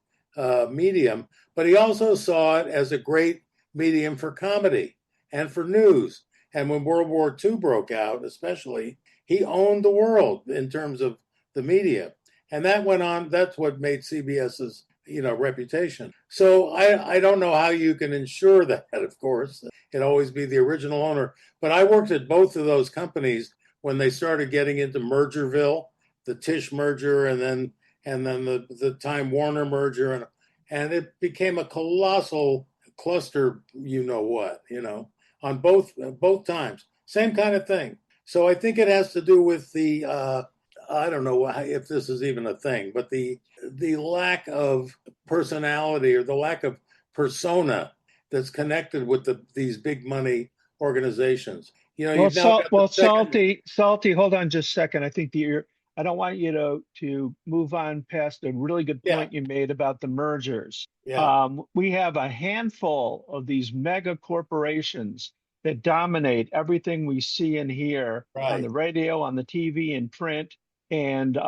medium, but he also saw it as a great medium for comedy and for news. And when World War II broke out, especially, he owned the world in terms of the media. And that went on. That's what made CBS's, you know, reputation. So I don't know how you can ensure that, of course. It'd always be the original owner. But I worked at both of those companies when they started getting into Mergerville, the Tisch merger, and then the Time Warner merger, and it became a colossal cluster, you know, on both times. Same kind of thing. So I think it has to do with the I don't know if this is even a thing, but the lack of personality or the lack of persona that's connected with these big money organizations. You know, Salty, hold on just a second. I think I don't want you to move on past a really good point you made about the mergers. Yeah. We have a handful of these mega corporations that dominate everything we see and hear on the radio, on the TV, and print. And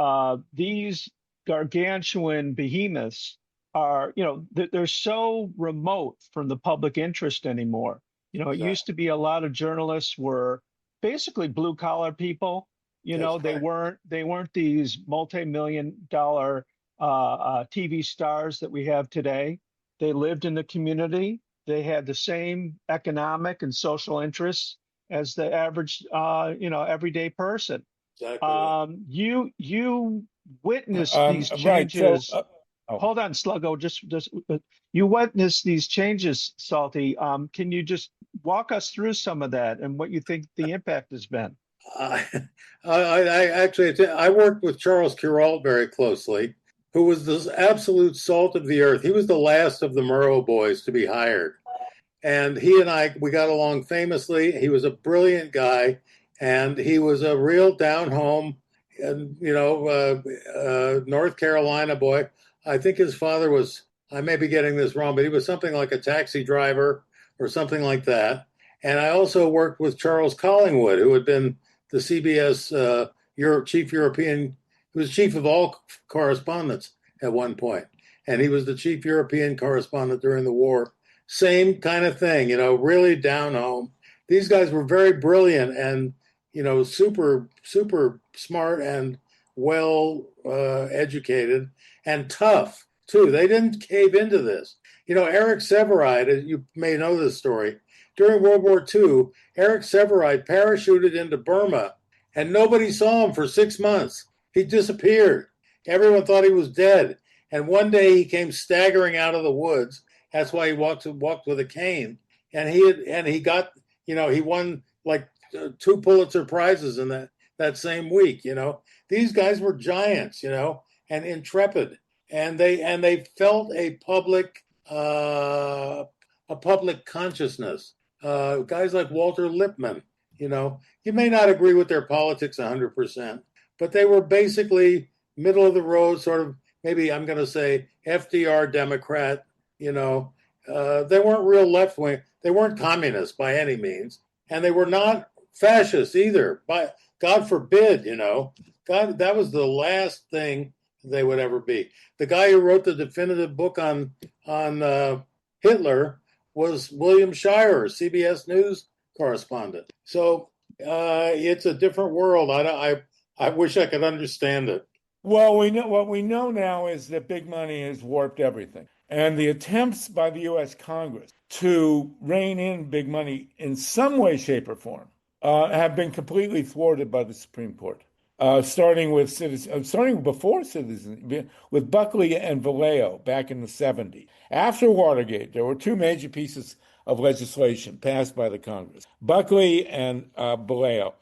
these gargantuan behemoths are, you know, they're so remote from the public interest anymore. You know, it used to be a lot of journalists were basically blue collar people. You know, they weren't these multi-million-dollar TV stars that we have today. They lived in the community. They had the same economic and social interests as the average, you know, everyday person. Exactly. You witnessed these right. changes. So, Hold on, Sluggo. Just you witnessed these changes, Salty. Can you just walk us through some of that and what you think the impact has been? I worked with Charles Kuralt very closely, who was the absolute salt of the earth. He was the last of the Murrow boys to be hired. And he and we got along famously. He was a brilliant guy, and he was a real down-home, you know, North Carolina boy. I think his father was, I may be getting this wrong, but he was something like a taxi driver or something like that. And I also worked with Charles Collingwood, who had been the CBS chief European, he was chief of all correspondence at one point. And he was the chief European correspondent during the war. Same kind of thing, you know, really down home. These guys were very brilliant and, you know, super, super smart and well educated and tough, too. They didn't cave into this. You know, Eric Sevareid, you may know this story, during World War II, Eric Sevareid parachuted into Burma and nobody saw him for 6 months. He disappeared. Everyone thought he was dead. And one day he came staggering out of the woods. That's why he walked with a cane. And he got, you know, he won like 2 Pulitzer Prizes in that same week. These guys were giants, and intrepid, and they felt a public consciousness. Guys like Walter Lippmann, you may not agree with their politics 100%, but they were basically middle of the road, sort of, maybe I'm going to say FDR Democrat. They weren't real left wing. They weren't communists by any means, and they were not fascists either. By God forbid, God, that was the last thing they would ever be. The guy who wrote the definitive book on Hitler was William Shirer, CBS News correspondent. So it's a different world. I wish I could understand it. Well, what we know now is that big money has warped everything. And the attempts by the U.S. Congress to rein in big money in some way, shape, or form have been completely thwarted by the Supreme Court. Starting before Citizens, with Buckley and Valeo back in the 70s. After Watergate, there were 2 major pieces of legislation passed by the Congress: Buckley and Valeo,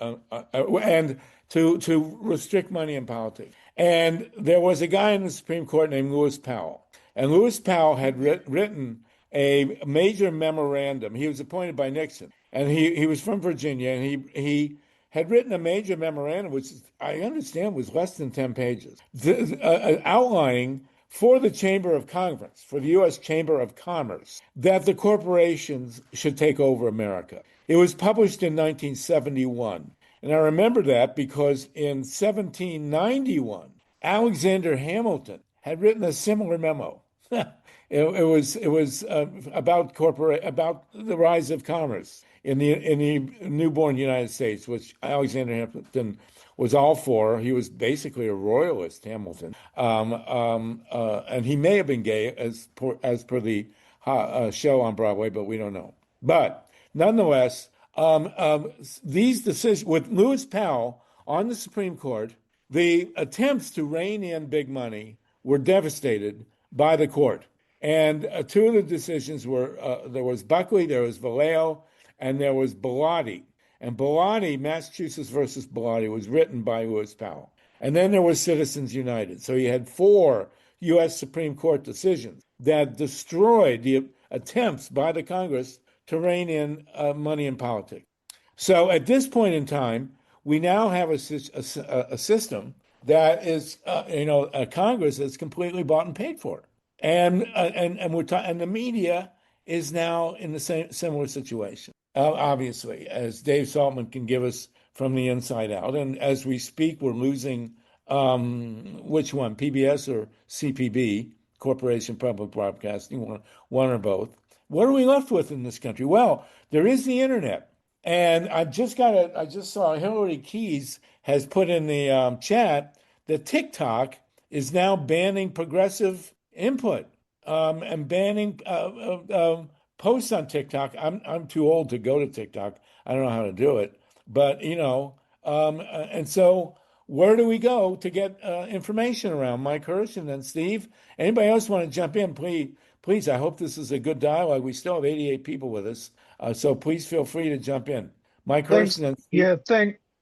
and to restrict money in politics. And there was a guy in the Supreme Court named Lewis Powell, and Lewis Powell had written a major memorandum. He was appointed by Nixon, and he was from Virginia, and he had written a major memorandum, which I understand was less than 10 pages, outlining for the Chamber of Congress, for the U.S. Chamber of Commerce, that the corporations should take over America. It was published in 1971. And I remember that because in 1791, Alexander Hamilton had written a similar memo. It was about the rise of commerce in the newborn United States, which Alexander Hamilton was all for. He was basically a royalist, Hamilton, and he may have been gay as per the show on Broadway, but we don't know. But nonetheless, these decisions with Lewis Powell on the Supreme Court, the attempts to rein in big money were devastated by the court. And 2 of the decisions were there was Buckley, there was Valeo, and there was Bellotti. And Bellotti, Massachusetts versus Bellotti, was written by Lewis Powell. And then there was Citizens United. So you had 4 U.S. Supreme Court decisions that destroyed the attempts by the Congress to rein in money in politics. So at this point in time, we now have a system that is, a Congress that's completely bought and paid for. And the media is now in the similar situation, obviously, as Dave Saltman can give us from the inside out. And as we speak, we're losing which one, PBS or CPB, Corporation Public Broadcasting, one or both. What are we left with in this country? Well, there is the internet. And I just saw Hillary Keys has put in the chat that TikTok is now banning progressive input and banning posts on TikTok. I'm too old to go to TikTok. I don't know how to do it, but and so where do we go to get information around? Mike Hersh and then Steve. Anybody else want to jump in? Please. I hope this is a good dialogue. We still have 88 people with us, so please feel free to jump in. Mike Hersh and then Steve. Yeah,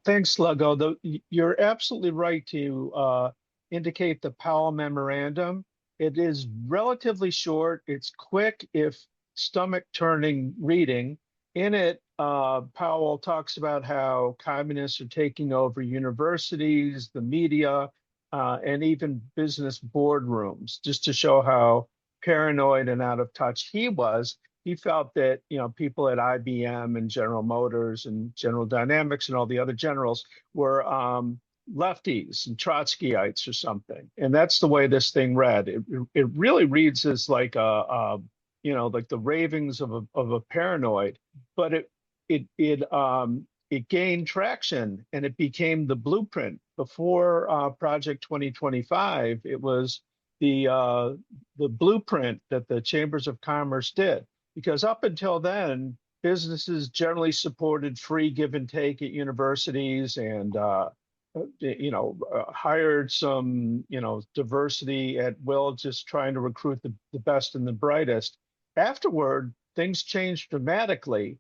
thanks, Lego. You're absolutely right to indicate the Powell Memorandum. It is relatively short. It's quick, if stomach-turning reading. In it, Powell talks about how communists are taking over universities, the media, and even business boardrooms, just to show how paranoid and out of touch he was. He felt that, people at IBM and General Motors and General Dynamics and all the other generals were lefties and Trotskyites or something. And that's the way this thing read. It really reads as like like the ravings of a paranoid, but it gained traction and it became the blueprint. Before Project 2025, it was the blueprint that the chambers of commerce did, because up until then, businesses generally supported free give and take at universities and hired some diversity at will, just trying to recruit the best and the brightest. Afterward, things changed dramatically.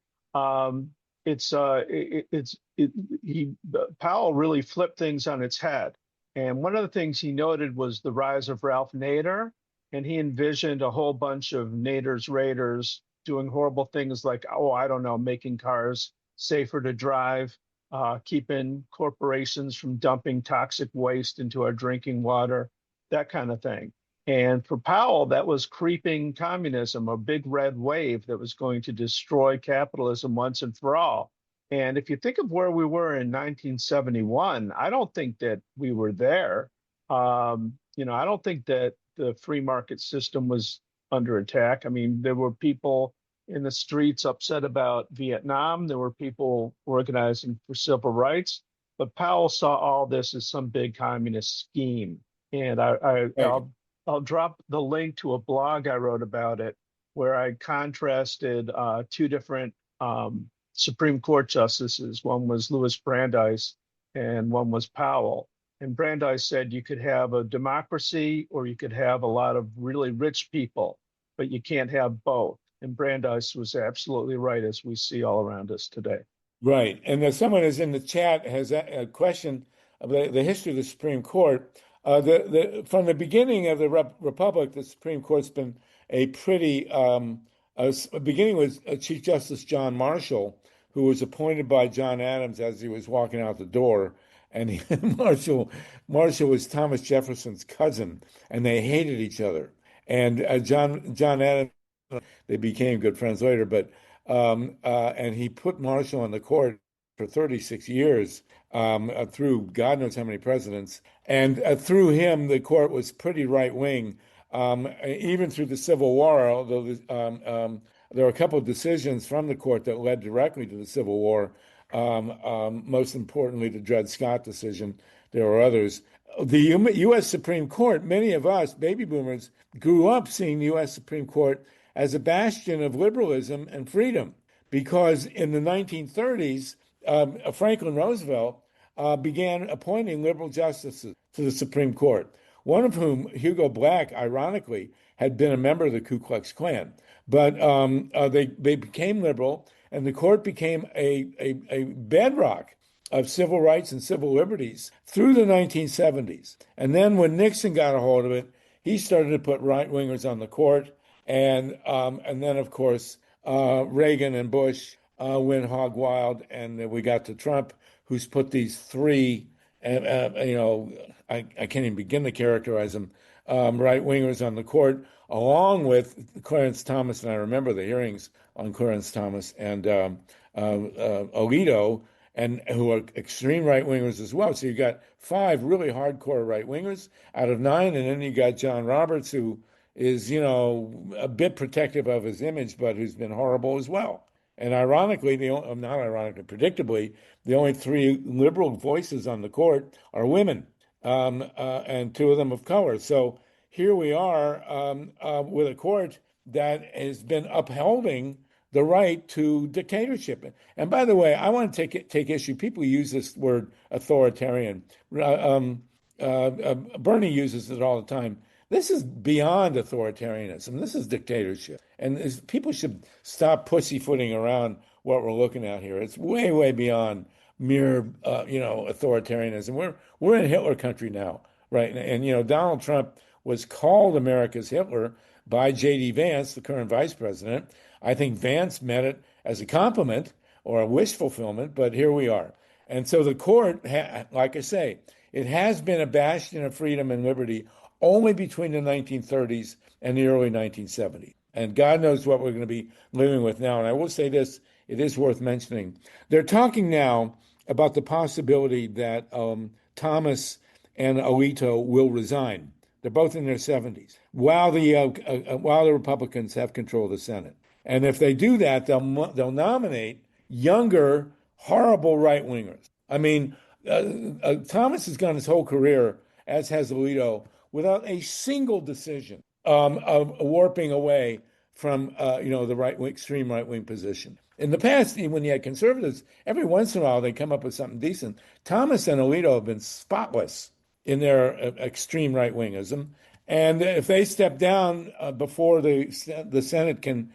Powell really flipped things on its head. And one of the things he noted was the rise of Ralph Nader, and he envisioned a whole bunch of Nader's raiders doing horrible things like, oh, I don't know, making cars safer to drive, keeping corporations from dumping toxic waste into our drinking water, that kind of thing. And for Powell, that was creeping communism, a big red wave that was going to destroy capitalism once and for all. And if you think of where we were in 1971, I don't think that we were there. I don't think that the free market system was under attack. I mean, there were people in the streets upset about Vietnam. There were people organizing for civil rights. But Powell saw all this as some big communist scheme. And I'll drop the link to a blog I wrote about it, where I contrasted two different Supreme Court justices. One was Louis Brandeis and one was Powell. And Brandeis said you could have a democracy or you could have a lot of really rich people, but you can't have both. And Brandeis was absolutely right, as we see all around us today. Right. And someone is in the chat has a question about the history of the Supreme Court. From the beginning of the Republic, the Supreme Court's been a pretty, beginning with Chief Justice John Marshall, who was appointed by John Adams as he was walking out the door. And Marshall was Thomas Jefferson's cousin, and they hated each other. And John Adams, they became good friends later, but and he put Marshall on the court for 36 years through God knows how many presidents. And through him, the court was pretty right wing, even through the Civil War, although there were a couple of decisions from the court that led directly to the Civil War. Most importantly, the Dred Scott decision. There were others. The U.S. Supreme Court, many of us, baby boomers, grew up seeing the U.S. Supreme Court as a bastion of liberalism and freedom, because in the 1930s, Franklin Roosevelt began appointing liberal justices to the Supreme Court, one of whom, Hugo Black, ironically, had been a member of the Ku Klux Klan. But they became liberal, and the court became a bedrock of civil rights and civil liberties through the 1970s. And then when Nixon got a hold of it, he started to put right-wingers on the court. And then, of course, Reagan and Bush went hog wild, and then we got to Trump, who's put these three, I can't even begin to characterize them, right-wingers on the court, along with Clarence Thomas, and I remember the hearings on Clarence Thomas and Alito, and who are extreme right-wingers as well. So you got 5 really hardcore right-wingers out of 9, and then you got John Roberts, who is, a bit protective of his image, but who's been horrible as well. And ironically, not ironically, predictably, the only 3 liberal voices on the court are women, and 2 of them of color. So here we are with a court that has been upholding the right to dictatorship. And by the way, I want to take issue. People use this word authoritarian. Bernie uses it all the time. This is beyond authoritarianism. This is dictatorship. And people should stop pussyfooting around what we're looking at here. It's way, way beyond mere, authoritarianism. We're in Hitler country now, right? And Donald Trump was called America's Hitler by J.D. Vance, the current vice president. I think Vance meant it as a compliment or a wish fulfillment, but here we are. And so the court, like I say, it has been a bastion of freedom and liberty only between the 1930s and the early 1970s. And God knows what we're going to be living with now. And I will say this, it is worth mentioning. They're talking now about the possibility that Thomas and Alito will resign. They're both in their 70s, while the Republicans have control of the Senate. And if they do that, they'll nominate younger, horrible right-wingers. I mean, Thomas has gone his whole career, as has Alito, without a single decision of warping away from the extreme right-wing position. In the past, when you had conservatives, every once in a while they come up with something decent. Thomas and Alito have been spotless in their extreme right-wingism, and if they step down before the Senate can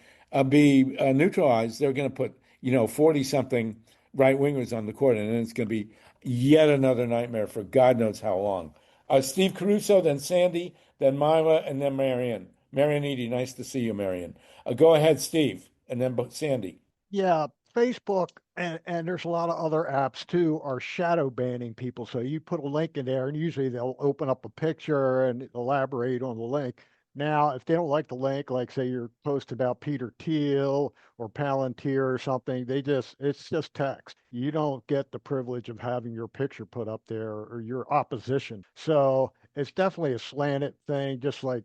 be neutralized, they're going to put 40 something right wingers on the court, and then it's going to be yet another nightmare for God knows how long. Steve Caruso, then Sandy, then MYLA, and then Marion. Marion Eadeey, nice to see you, Marion. Go ahead, Steve, and then Sandy. Yeah, Facebook and there's a lot of other apps too are shadow banning people. So you put a link in there and usually they'll open up a picture and elaborate on the link. Now, if they don't like the link, like say your post about Peter Thiel or Palantir or something, it's just text. You don't get the privilege of having your picture put up there or your opposition. So it's definitely a slanted thing, just like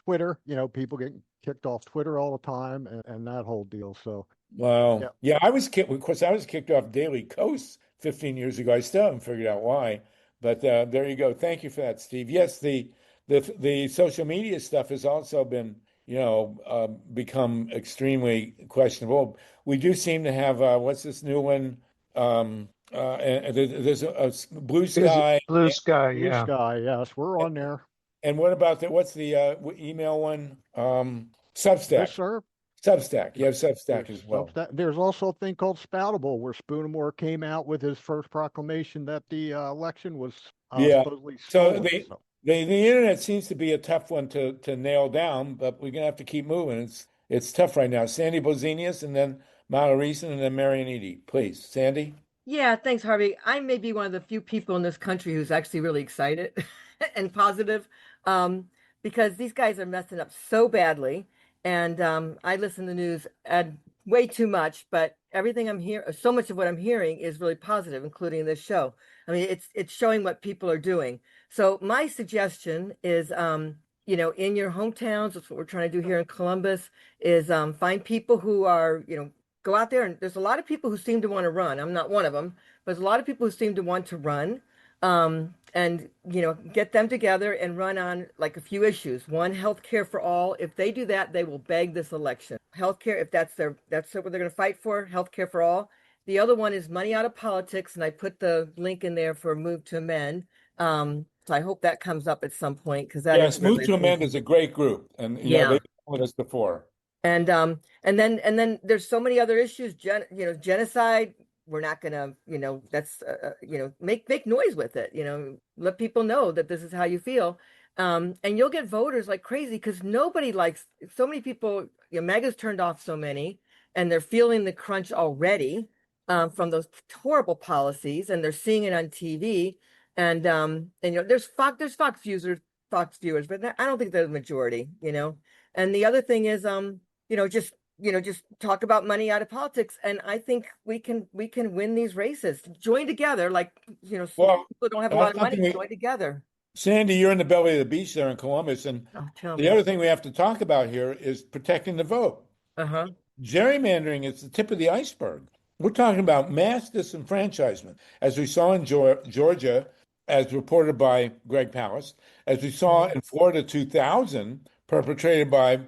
Twitter, people getting kicked off Twitter all the time and that whole deal. So Wow. yeah. Yeah, of course, I was kicked off Daily Kos 15 years ago. I still haven't figured out why, but there you go. Thank you for that, Steve. Yes, the social media stuff has also been, become extremely questionable. We do seem to have what's this new one? There's a Blue Is Sky, Blue Sky? Blue Yeah. Sky, yes, we're on there. and what about what's the email one? Substack. Listserv. Substack. You have Substack There's as well. There's also a thing called Spoutable, where Spoonamore came out with his first proclamation that the election was Yeah. supposedly So stolen. the internet seems to be a tough one to nail down, but we're gonna have to keep moving. It's tough right now. Sandy Bolzenius, and then MYLA RESON, and then Marion Eadeey. Please, Sandy. Yeah, thanks, Harvey. I may be one of the few people in this country who's actually really excited and positive, because these guys are messing up so badly. And I listen to the news way too much, but everything I'm hearing, so much of what I'm hearing is really positive, including this show. I mean, it's showing what people are doing. So my suggestion is, in your hometowns, that's what we're trying to do here in Columbus, is find people who are, go out there, and there's a lot of people who seem to want to run. I'm not one of them, but there's a lot of people who seem to want to run, and get them together and run on like a few issues. One, healthcare for all. If they do that, they will beg this election. Healthcare, if that's what they're going to fight for, healthcare for all. The other one is money out of politics, and I put the link in there for Move to Amend. So I hope that comes up at some point, because that Yes, is Move really to Amend is a great group, and Yeah. they've been with us before. And then there's so many other issues. Genocide. We're not gonna, that's make noise with it. Let people know that this is how you feel. And you'll get voters like crazy, because nobody likes, so many people. MAGA's turned off so many, and they're feeling the crunch already from those horrible policies, and they're seeing it on TV. And there's Fox viewers, but I don't think they're the majority. And the other thing is just talk about money out of politics, and I think we can win these races. Join together, like Well, people don't have a lot of money. something Join together. Sandy, you're in the belly of the beast there in Columbus, and Tell the me. other thing we have to talk about here is protecting the vote. Uh-huh. Gerrymandering is the tip of the iceberg. We're talking about mass disenfranchisement, as we saw in Georgia, as reported by Greg Palast, as we saw in Florida 2000, perpetrated by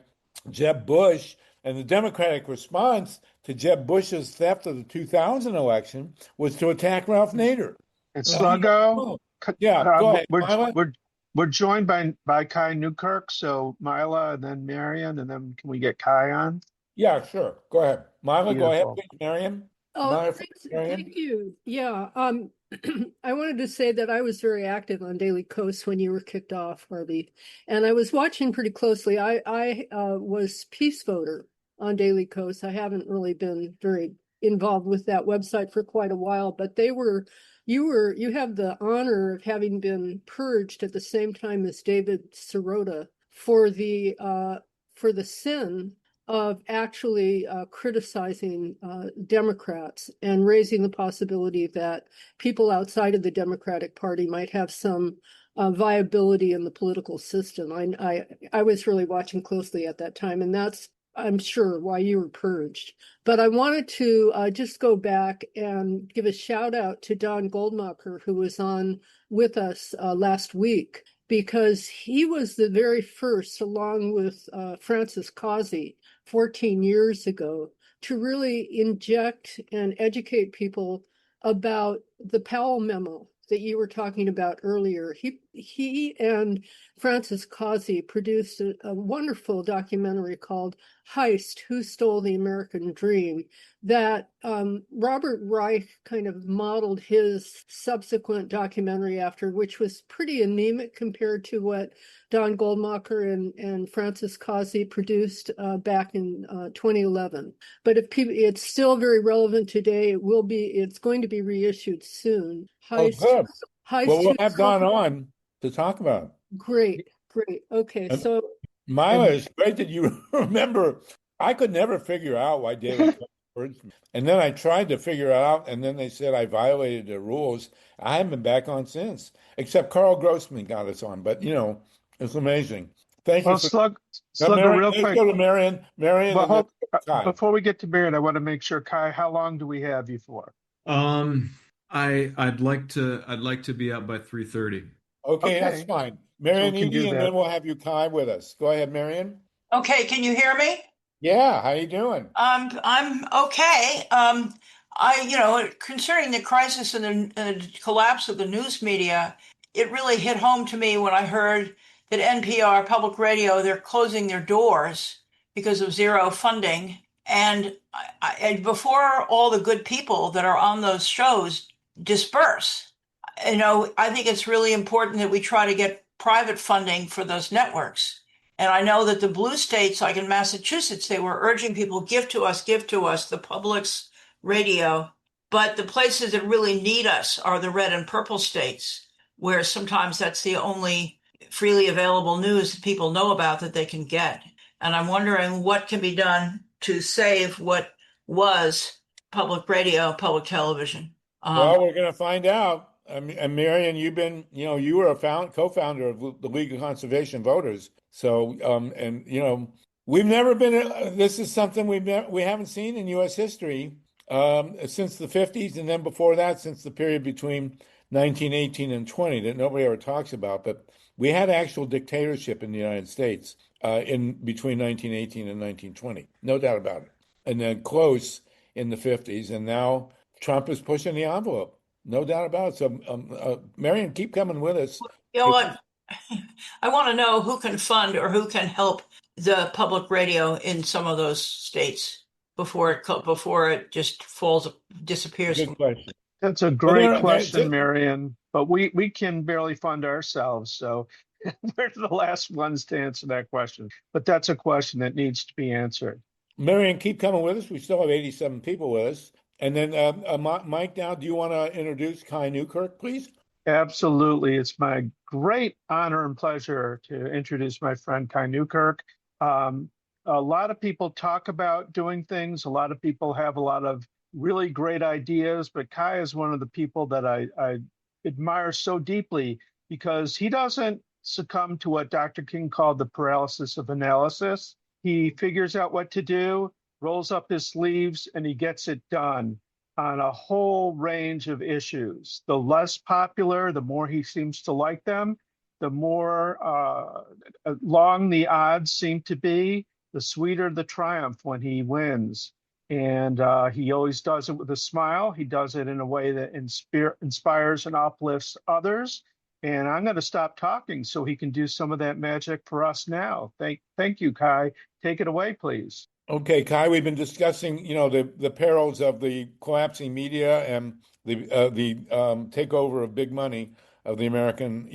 Jeb Bush, and the Democratic response to Jeb Bush's theft of the 2000 election was to attack Ralph Nader. And Sluggo. Yeah, go ahead, MYLA. We're joined by KAI NEWKIRK, so MYLA, and then Marion, and then can we get KAI on? Yeah, sure. Go ahead, MYLA. Go ahead, Beautiful. please, Marion. Oh, thank you. Yeah, I wanted to say that I was very active on Daily Kos when you were kicked off, Harvey, and I was watching pretty closely. I was peace voter on Daily Kos. I haven't really been very involved with that website for quite a while, but you have the honor of having been purged at the same time as David Sirota for the sin of actually criticizing Democrats and raising the possibility that people outside of the Democratic Party might have some viability in the political system. I was really watching closely at that time, and that's, I'm sure, why you were purged. But I wanted to just go back and give a shout out to Don Goldmacher, who was on with us last week, because he was the very first, along with Francis Causey 14 years ago, to really inject and educate people about the Powell memo that you were talking about earlier. he and Francis Causey produced a wonderful documentary called Heist, Who Stole the American Dream, that Robert Reich kind of modeled his subsequent documentary after, which was pretty anemic compared to what Don Goldmacher and Francis Causey produced back in 2011. But if people, it's still very relevant today. It's going to be reissued soon. Oh, good. Heist, Well, we'll have Don on to talk about it. Great. Okay, And so Myla, it's great that you remember. I could never figure out why David words, and then I tried to figure it out, and then they said I violated the rules. I haven't been back on since, except Carl Grossman got us on. But it's amazing. Thank you Well, for Slugger, Marion. real Let's quick. go to Marion. Marion, and then Kai. Before we get to Marion, I want to make sure, Kai, how long do we have you for? I'd like to be out by 3:30. Okay, that's fine. Marion we can do Eadeey, and that. then we'll have you Kai with us. Go ahead, Marion. Okay, can you hear me? Yeah, how you doing? I'm okay. Concerning the crisis and the collapse of the news media, it really hit home to me when I heard that NPR, public radio, they're closing their doors because of zero funding. And before all the good people that are on those shows disperse, I think it's really important that we try to get private funding for those networks. And I know that the blue states, like in Massachusetts, they were urging people, give to us, the public's radio. But the places that really need us are the red and purple states, where sometimes that's the only freely available news that people know about that they can get. And I'm wondering what can be done to save what was public radio, public television. Well, we're going to find out. And Marion, you were a co-founder of the League of Conservation Voters. So, we've never been. This is something we haven't seen in U.S. history since the 50s, and then before that, since the period between 1918 and 20 that nobody ever talks about. But we had actual dictatorship in the United States in between 1918 and 1920, no doubt about it. And then close in the 50s, and now Trump is pushing the envelope. No doubt about it. So, Marion, keep coming with us. You know what? I want to know who can fund or who can help the public radio in some of those states before it just disappears. Good question. That's a great question, Marion. But we can barely fund ourselves, so we're the last ones to answer that question. But that's a question that needs to be answered. Marion, keep coming with us. We still have 87 people with us. And then, Mike, now, do you want to introduce KAI NEWKIRK, please? Absolutely. It's my great honor and pleasure to introduce my friend KAI NEWKIRK. A lot of people talk about doing things. A lot of people have a lot of really great ideas, but Kai is one of the people that I admire so deeply because he doesn't succumb to what Dr. King called the paralysis of analysis. He figures out what to do, rolls up his sleeves, and he gets it done on a whole range of issues. The less popular, the more he seems to like them, the more long the odds seem to be, the sweeter the triumph when he wins. And he always does it with a smile. He does it in a way that inspires and uplifts others. And I'm going to stop talking so he can do some of that magic for us now. Thank you, Kai. Take it away, please. Okay, Kai, we've been discussing, the perils of the collapsing media and the takeover of big money of the American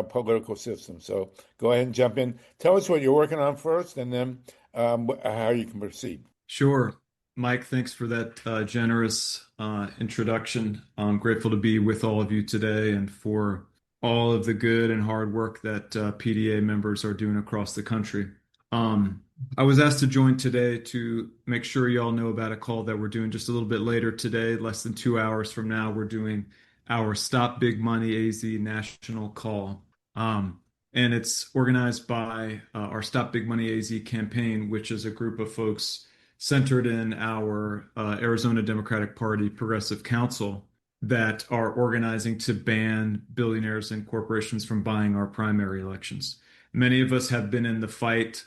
political system. So go ahead and jump in. Tell us what you're working on first, and then how you can proceed. Sure. Mike, thanks for that generous introduction. I'm grateful to be with all of you today and for all of the good and hard work that PDA members are doing across the country. I was asked to join today to make sure y'all know about a call that we're doing just a little bit later today, less than 2 hours from now. We're doing our Stop Big Money AZ national call. And it's organized by our Stop Big Money AZ campaign, which is a group of folks centered in our Arizona Democratic Party Progressive Council that are organizing to ban billionaires and corporations from buying our primary elections. Many of us have been in the fight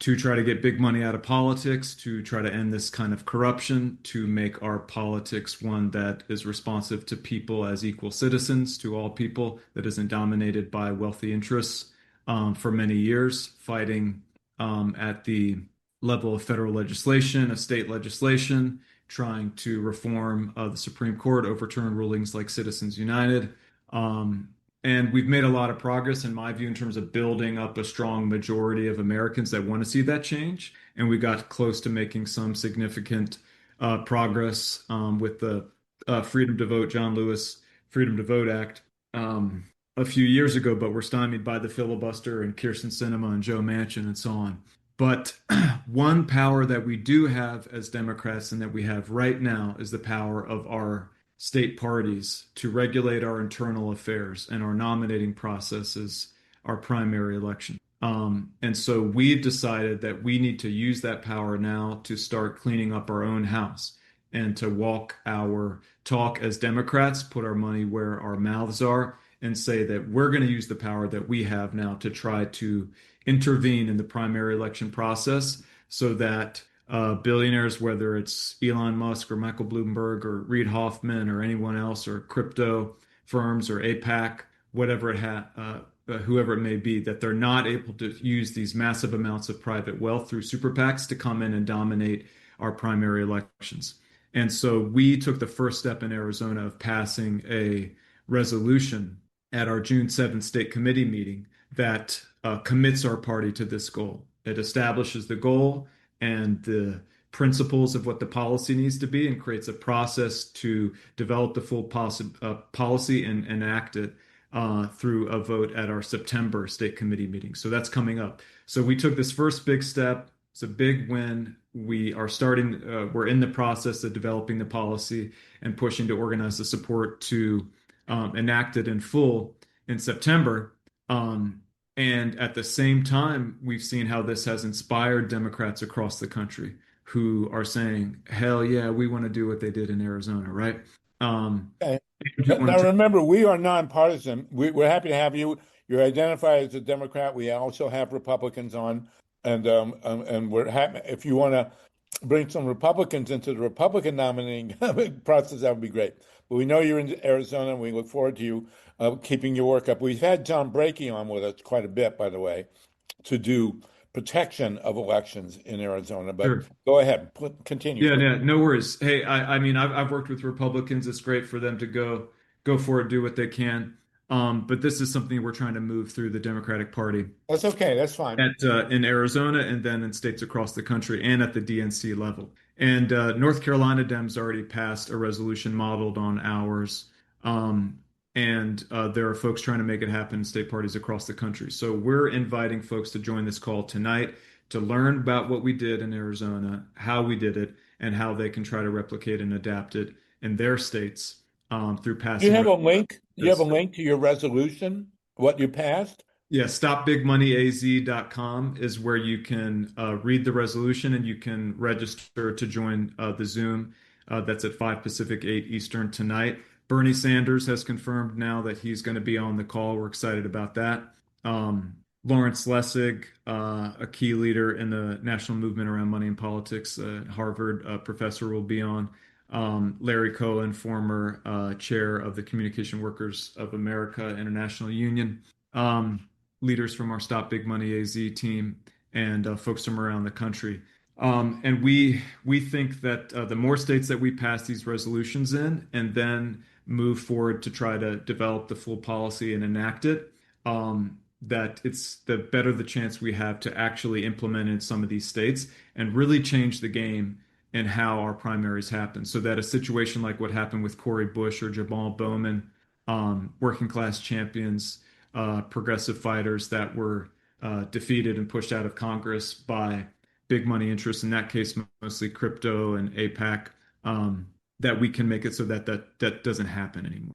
to try to get big money out of politics, to try to end this kind of corruption, to make our politics one that is responsive to people as equal citizens, to all people, that isn't dominated by wealthy interests, for many years, fighting at the level of federal legislation, of state legislation, trying to reform the Supreme Court, overturn rulings like Citizens United. And we've made a lot of progress, in my view, in terms of building up a strong majority of Americans that want to see that change. And we got close to making some significant progress with the Freedom to Vote, John Lewis Freedom to Vote Act a few years ago, but we're stymied by the filibuster and Kyrsten Sinema and Joe Manchin and so on. But one power that we do have as Democrats and that we have right now is the power of our state parties to regulate our internal affairs and our nominating processes, our primary election. And so we've decided that we need to use that power now to start cleaning up our own house and to walk our talk as Democrats, put our money where our mouths are, and say that we're going to use the power that we have now to try to intervene in the primary election process so that billionaires, whether it's Elon Musk or Michael Bloomberg or Reid Hoffman or anyone else, or crypto firms or APAC, whatever whoever it may be, that they're not able to use these massive amounts of private wealth through super PACs to come in and dominate our primary elections. And so we took the first step in Arizona of passing a resolution at our June 7th state committee meeting that commits our party to this goal. It establishes the goal and the principles of what the policy needs to be and creates a process to develop the full policy and enact it through a vote at our September state committee meeting. So that's coming up. So we took this first big step. It's a big win. We are we're in the process of developing the policy and pushing to organize the support to enact it in full in September. And at the same time, we've seen how this has inspired Democrats across the country who are saying, hell yeah, we want to do what they did in Arizona, right? Okay. Now remember, we are nonpartisan. We're happy to have you. You're identified as a Democrat. We also have Republicans on, and we're happy if you want to bring some Republicans into the Republican nominating process. That would be great. But we know you're in Arizona, and we look forward to you keeping your work up. We've had John Brakey on with us quite a bit, by the way, to do protection of elections in Arizona. But Sure. Go ahead, continue. Yeah, no worries. Hey, I mean, I've worked with Republicans. It's great for them to go for it, do what they can. But this is something we're trying to move through the Democratic Party. That's okay. That's fine. In Arizona and then in states across the country and at the DNC level. And North Carolina Dems already passed a resolution modeled on ours. And there are folks trying to make it happen in state parties across the country. So we're inviting folks to join this call tonight to learn about what we did in Arizona, how we did it, and how they can try to replicate and adapt it in their states through passing. You have a link? You have a link to your resolution, what you passed? Yeah, stopbigmoneyaz.com is where you can read the resolution and you can register to join the Zoom. That's at 5 Pacific, 8 Eastern tonight. Bernie Sanders has confirmed now that he's going to be on the call. We're excited about that. Lawrence Lessig, a key leader in the national movement around money and politics, Harvard professor, will be on. Larry Cohen, former chair of the Communication Workers of America International Union. Leaders from our Stop Big Money AZ team and folks from around the country. And we think that the more states that we pass these resolutions in and then move forward to try to develop the full policy and enact it, that it's the better the chance we have to actually implement in some of these states and really change the game in how our primaries happen, so that a situation like what happened with Cori Bush or Jamal Bowman, working class champions, progressive fighters that were defeated and pushed out of Congress by big money interests, in that case mostly crypto and APAC, that we can make it so that that doesn't happen anymore.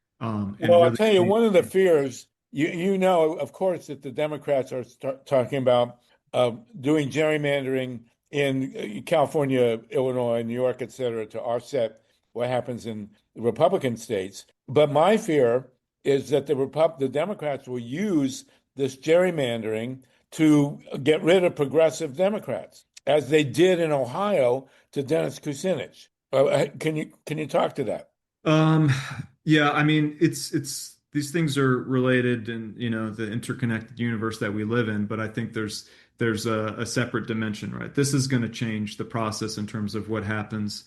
Well, I'll tell you, one of the fears, you know, of course, that the Democrats are talking about doing gerrymandering in California, Illinois, New York, et cetera, to offset what happens in the Republican states. But my fear is that the Democrats will use this gerrymandering to get rid of progressive Democrats, as they did in Ohio to Dennis Kucinich. Can you talk to that? Yeah, I mean, it's these things are related and the interconnected universe that we live in, but I think there's a separate dimension, right? This is going to change the process in terms of what happens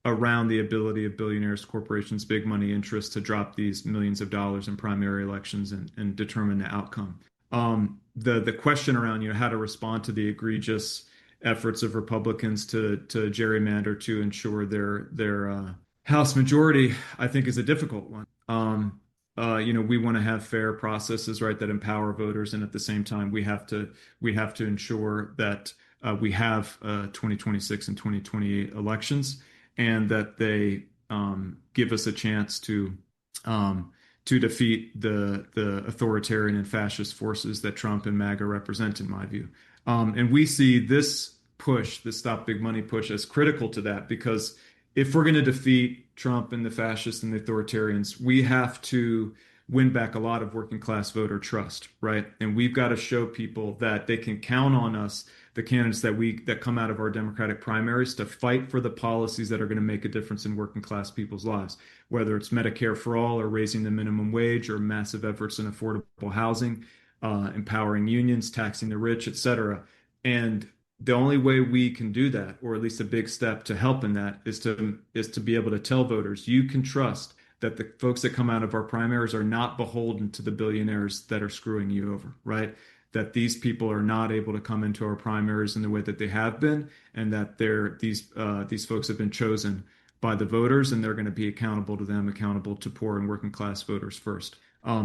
around the ability of billionaires, corporations, big money interests to drop these millions of dollars in primary elections and determine the outcome. The question around how to respond to the egregious efforts of Republicans to gerrymander to ensure their House majority, I think, is a difficult one. We want to have fair processes, right, that empower voters, and at the same time, we have to ensure that we have 2026 and 2028 elections, and that they give us a chance to defeat the authoritarian and fascist forces that Trump and MAGA represent, in my view. And we see this push, the Stop Big Money push, as critical to that, because if we're going to defeat Trump and the fascists and the authoritarians, we have to win back a lot of working class voter trust, right? And we've got to show people that they can count on us, the candidates that come out of our Democratic primaries, to fight for the policies that are going to make a difference in working class people's lives, whether it's Medicare for all, or raising the minimum wage, or massive efforts in affordable housing, empowering unions, taxing the rich, et cetera. And the only way we can do that, or at least a big step to help in that, is to be able to tell voters, you can trust that the folks that come out of our primaries are not beholden to the billionaires that are screwing you over, right? That these people are not able to come into our primaries in the way that they have been, and that these folks have been chosen by the voters, and they're going to be accountable to them, accountable to poor and working class voters first.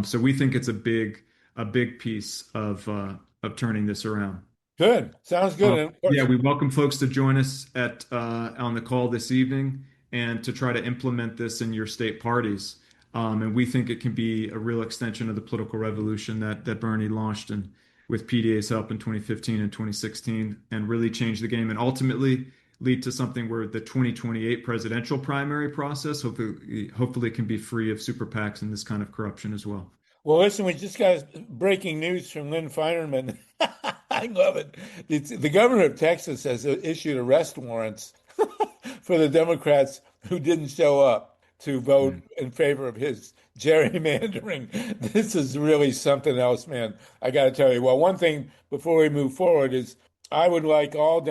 So we think it's a big piece of turning this around. Good. Sounds good. Yeah, we welcome folks to join us on the call this evening, and to try to implement this in your state parties. And we think it can be a real extension of the political revolution that Bernie launched with PDA's help in 2015 and 2016, and really change the game, and ultimately lead to something where the 2028 presidential primary process hopefully can be free of super PACs and this kind of corruption as well. Well, listen, we just got breaking news from LYNN FEINERMAN. I love it. The governor of Texas has issued arrest warrants for the Democrats who didn't show up to vote in favor of his gerrymandering. This is really something else, man. I got to tell you. Well, one thing before we move forward is I would like all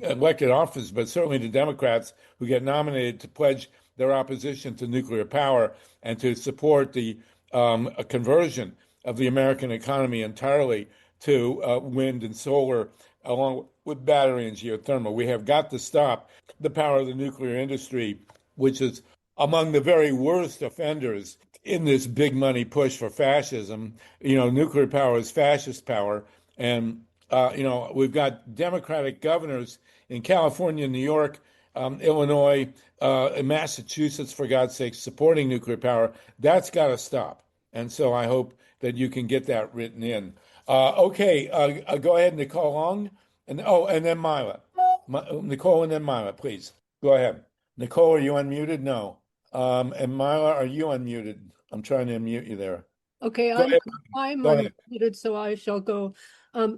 elected office, but certainly the Democrats who get nominated, to pledge their opposition to nuclear power and to support the a conversion of the American economy entirely to wind and solar, along with battery and geothermal. We have got to stop the power of the nuclear industry, which is among the very worst offenders in this big money push for fascism. Nuclear power is fascist power. And, we've got Democratic governors in California, New York, Illinois, and Massachusetts, for God's sake, supporting nuclear power. That's got to stop. And so I hope that you can get that written in. Okay, go ahead, Nicole Ung, and then MYLA. Nicole and then MYLA, please. Go ahead. Nicole, are you unmuted? No. And MYLA, are you unmuted? I'm trying to unmute you there. Okay, I'm unmuted, so I shall go.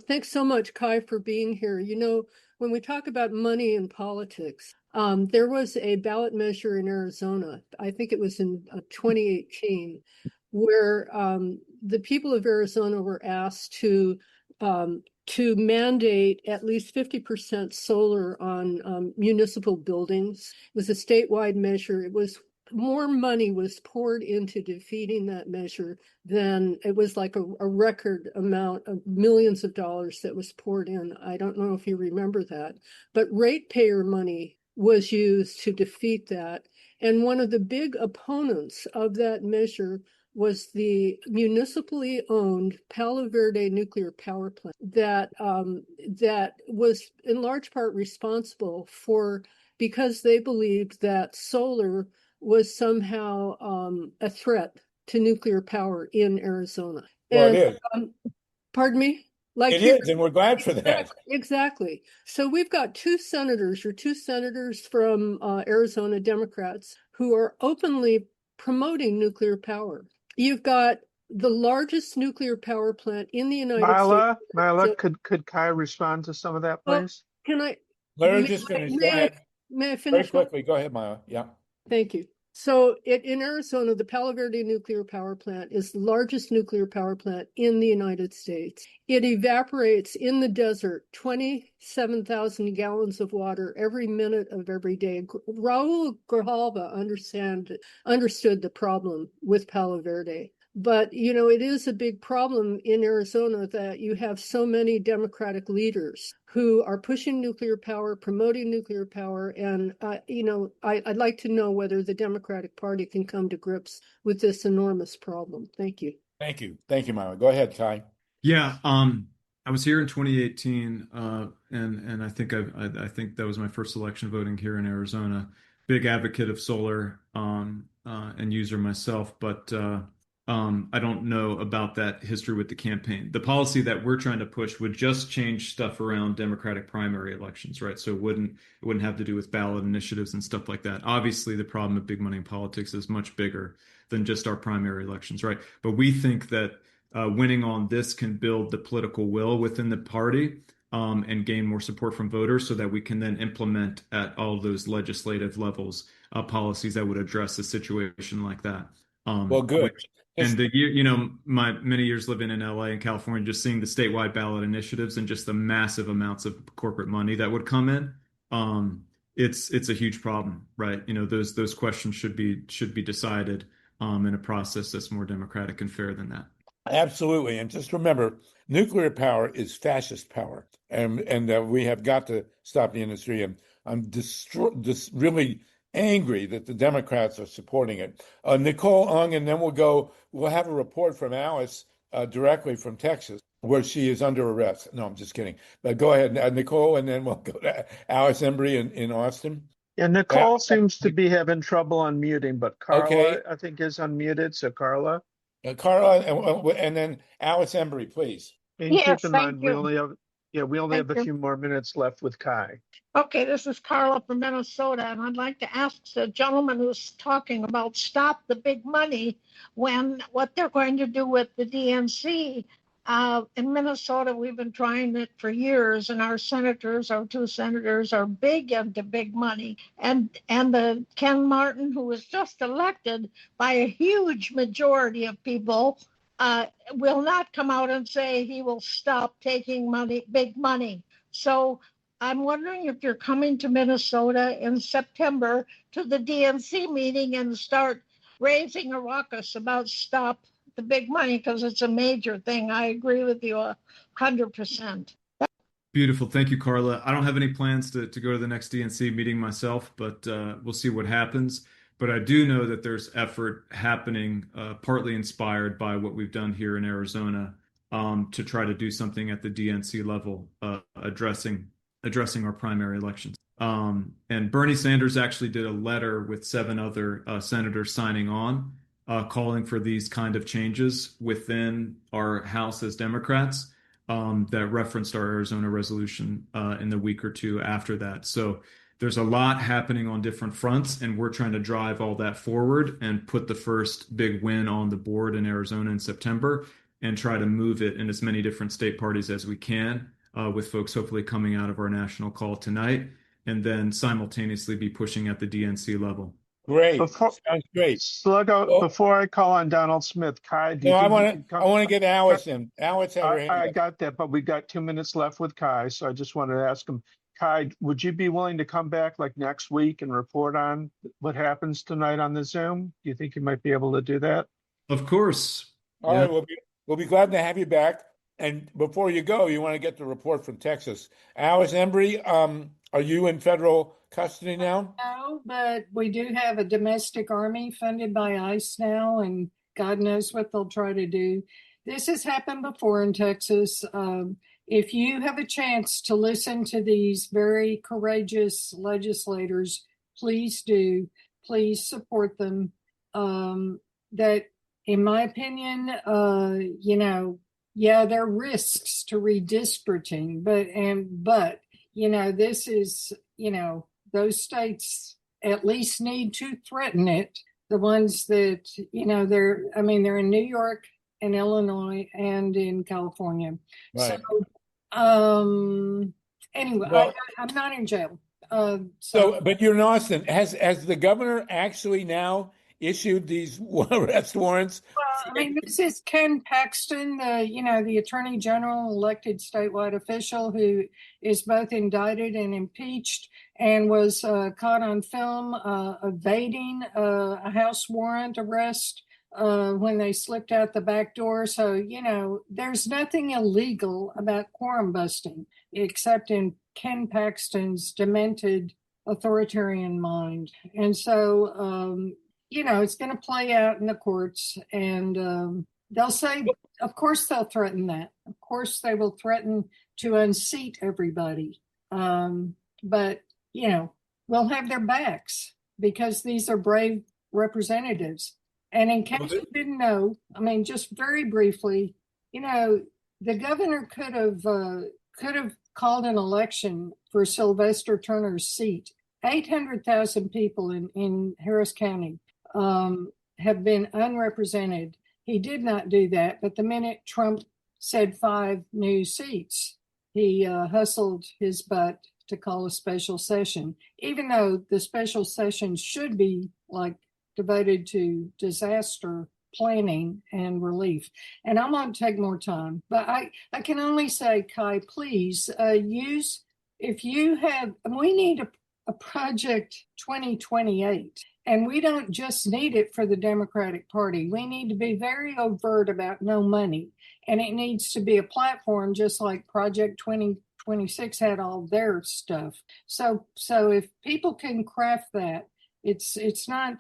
Thanks so much, Kai, for being here. When we talk about money in politics, there was a ballot measure in Arizona, I think it was in 2018, where the people of Arizona were asked to mandate at least 50% solar on municipal buildings. It was a statewide measure. More money was poured into defeating that measure than it was, like a record amount of millions of dollars that was poured in. I don't know if you remember that, but ratepayer money was used to defeat that. And one of the big opponents of that measure was the municipally owned Palo Verde nuclear power plant that was in large part responsible because they believed that solar was somehow a threat to nuclear power in Arizona. Well, it is. Pardon me? It is, and we're glad for that. Exactly. So we've got two senators from Arizona Democrats who are openly promoting nuclear power. You've got the largest nuclear power plant in the United States. Myla, could Kai respond to some of that, Well, please? can I? Larry just finished. Go ahead. May I Very finish? quickly. Go ahead, Maya. Yeah. Thank you. So in Arizona, the Palo Verde nuclear power plant is the largest nuclear power plant in the United States. It evaporates in the desert 27,000 gallons of water every minute of every day. Raul Grijalva understood the problem with Palo Verde. But, you know, it is a big problem in Arizona that you have so many Democratic leaders who are pushing nuclear power, promoting nuclear power. And, you know, I'd like to know whether the Democratic Party can come to grips with this enormous problem. Thank you. Thank you. Thank you, Maya. Go ahead, Kai. Yeah, I was here in 2018, and I think that was my first election voting here in Arizona. Big advocate of solar and user myself, but I don't know about that history with the campaign. The policy that we're trying to push would just change stuff around Democratic primary elections, right? So it wouldn't have to do with ballot initiatives and stuff like that. Obviously, the problem of big money in politics is much bigger than just our primary elections, right? But we think that winning on this can build the political will within the party and gain more support from voters so that we can then implement at all those legislative levels policies that would address a situation like that. Well, good. And my many years living in LA and California, just seeing the statewide ballot initiatives and just the massive amounts of corporate money that would come in, it's a huge problem, right? You know, those questions should be decided in a process that's more democratic and fair than that. Absolutely. And just remember, nuclear power is fascist power. And we have got to stop the industry. And I'm really angry that the Democrats are supporting it. Nicole Ung, and then we'll have a report from Alice directly from Texas, where she is under arrest. No, I'm just kidding. But go ahead, Nicole, and then we'll go to Alice Embree in Austin. Yeah, Nicole seems to be having trouble unmuting, but Carla, okay. I think, is unmuted. So Carla. Carla, and then Alice Embree, please. And keep in mind, we only have a few more minutes left with Kai. Okay, this is Carla from Minnesota, and I'd like to ask the gentleman who's talking about stop the big money what they're going to do with the DNC. In Minnesota, we've been trying it for years, and our two senators are big into big money. And the Ken Martin, who was just elected by a huge majority of people, will not come out and say he will stop taking big money. So I'm wondering if you're coming to Minnesota in September to the DNC meeting and start raising a ruckus about stop the big money, because it's a major thing. I agree with you 100%. Beautiful. Thank you, Carla. I don't have any plans to go to the next DNC meeting myself, but we'll see what happens. But I do know that there's effort happening, partly inspired by what we've done here in Arizona, to try to do something at the DNC level, addressing our primary elections. And Bernie Sanders actually did a letter with 7 other senators signing on, calling for these kind of changes within our House as Democrats, that referenced our Arizona resolution in the week or two after that. So there's a lot happening on different fronts, and we're trying to drive all that forward and put the first big win on the board in Arizona in September and try to move it in as many different state parties as we can, with folks hopefully coming out of our national call tonight, and then simultaneously be pushing at the DNC level. Great. Sounds great. Before I call on Donald Smith, Kai, do you I think want to get Alice in. Alice had her hand I up. got that, but we got 2 minutes left with Kai, so I just wanted to ask him, Kai, would you be willing to come back like next week and report on what happens tonight on the Zoom? Do you think you might be able to do that? Of course. All right, we'll be glad to have you back. And before you go, you want to get the report from Texas. Alice Embree, are you in federal custody now? No, but we do have a domestic army funded by ICE now, and God knows what they'll try to do. This has happened before in Texas. If you have a chance to listen to these very courageous legislators, please do. Please support them. That, in my opinion, there are risks to redistricting, but this is, those states at least need to threaten it. The ones that, they're in New York in Illinois and in California. Right. So, anyway, Well, I'm not in jail. So, but you're in Austin. Has the governor actually now issued these arrest warrants? Well, I mean, this is Ken Paxton, the Attorney General, elected statewide official who is both indicted and impeached, and was caught on film evading a house warrant arrest when they slipped out the back door. So, there's nothing illegal about quorum busting, except in Ken Paxton's demented authoritarian mind. And so, it's going to play out in the courts, and they'll say, of course, they'll threaten that. Of course, they will threaten to unseat everybody. But, we'll have their backs because these are brave representatives. And in case you didn't know, I mean, just very briefly, the governor could have called an election for Sylvester Turner's seat. 800,000 people in Harris County have been unrepresented. He did not do that, but the minute Trump said 5 new seats, he hustled his butt to call a special session, even though the special session should be devoted to disaster planning and relief. And I'm going to take more time, but I can only say, Kai, please we need a project 2028. And we don't just need it for the Democratic Party. We need to be very overt about no money. And it needs to be a platform just like Project 2026 had all their stuff. So if people can craft that, it's not,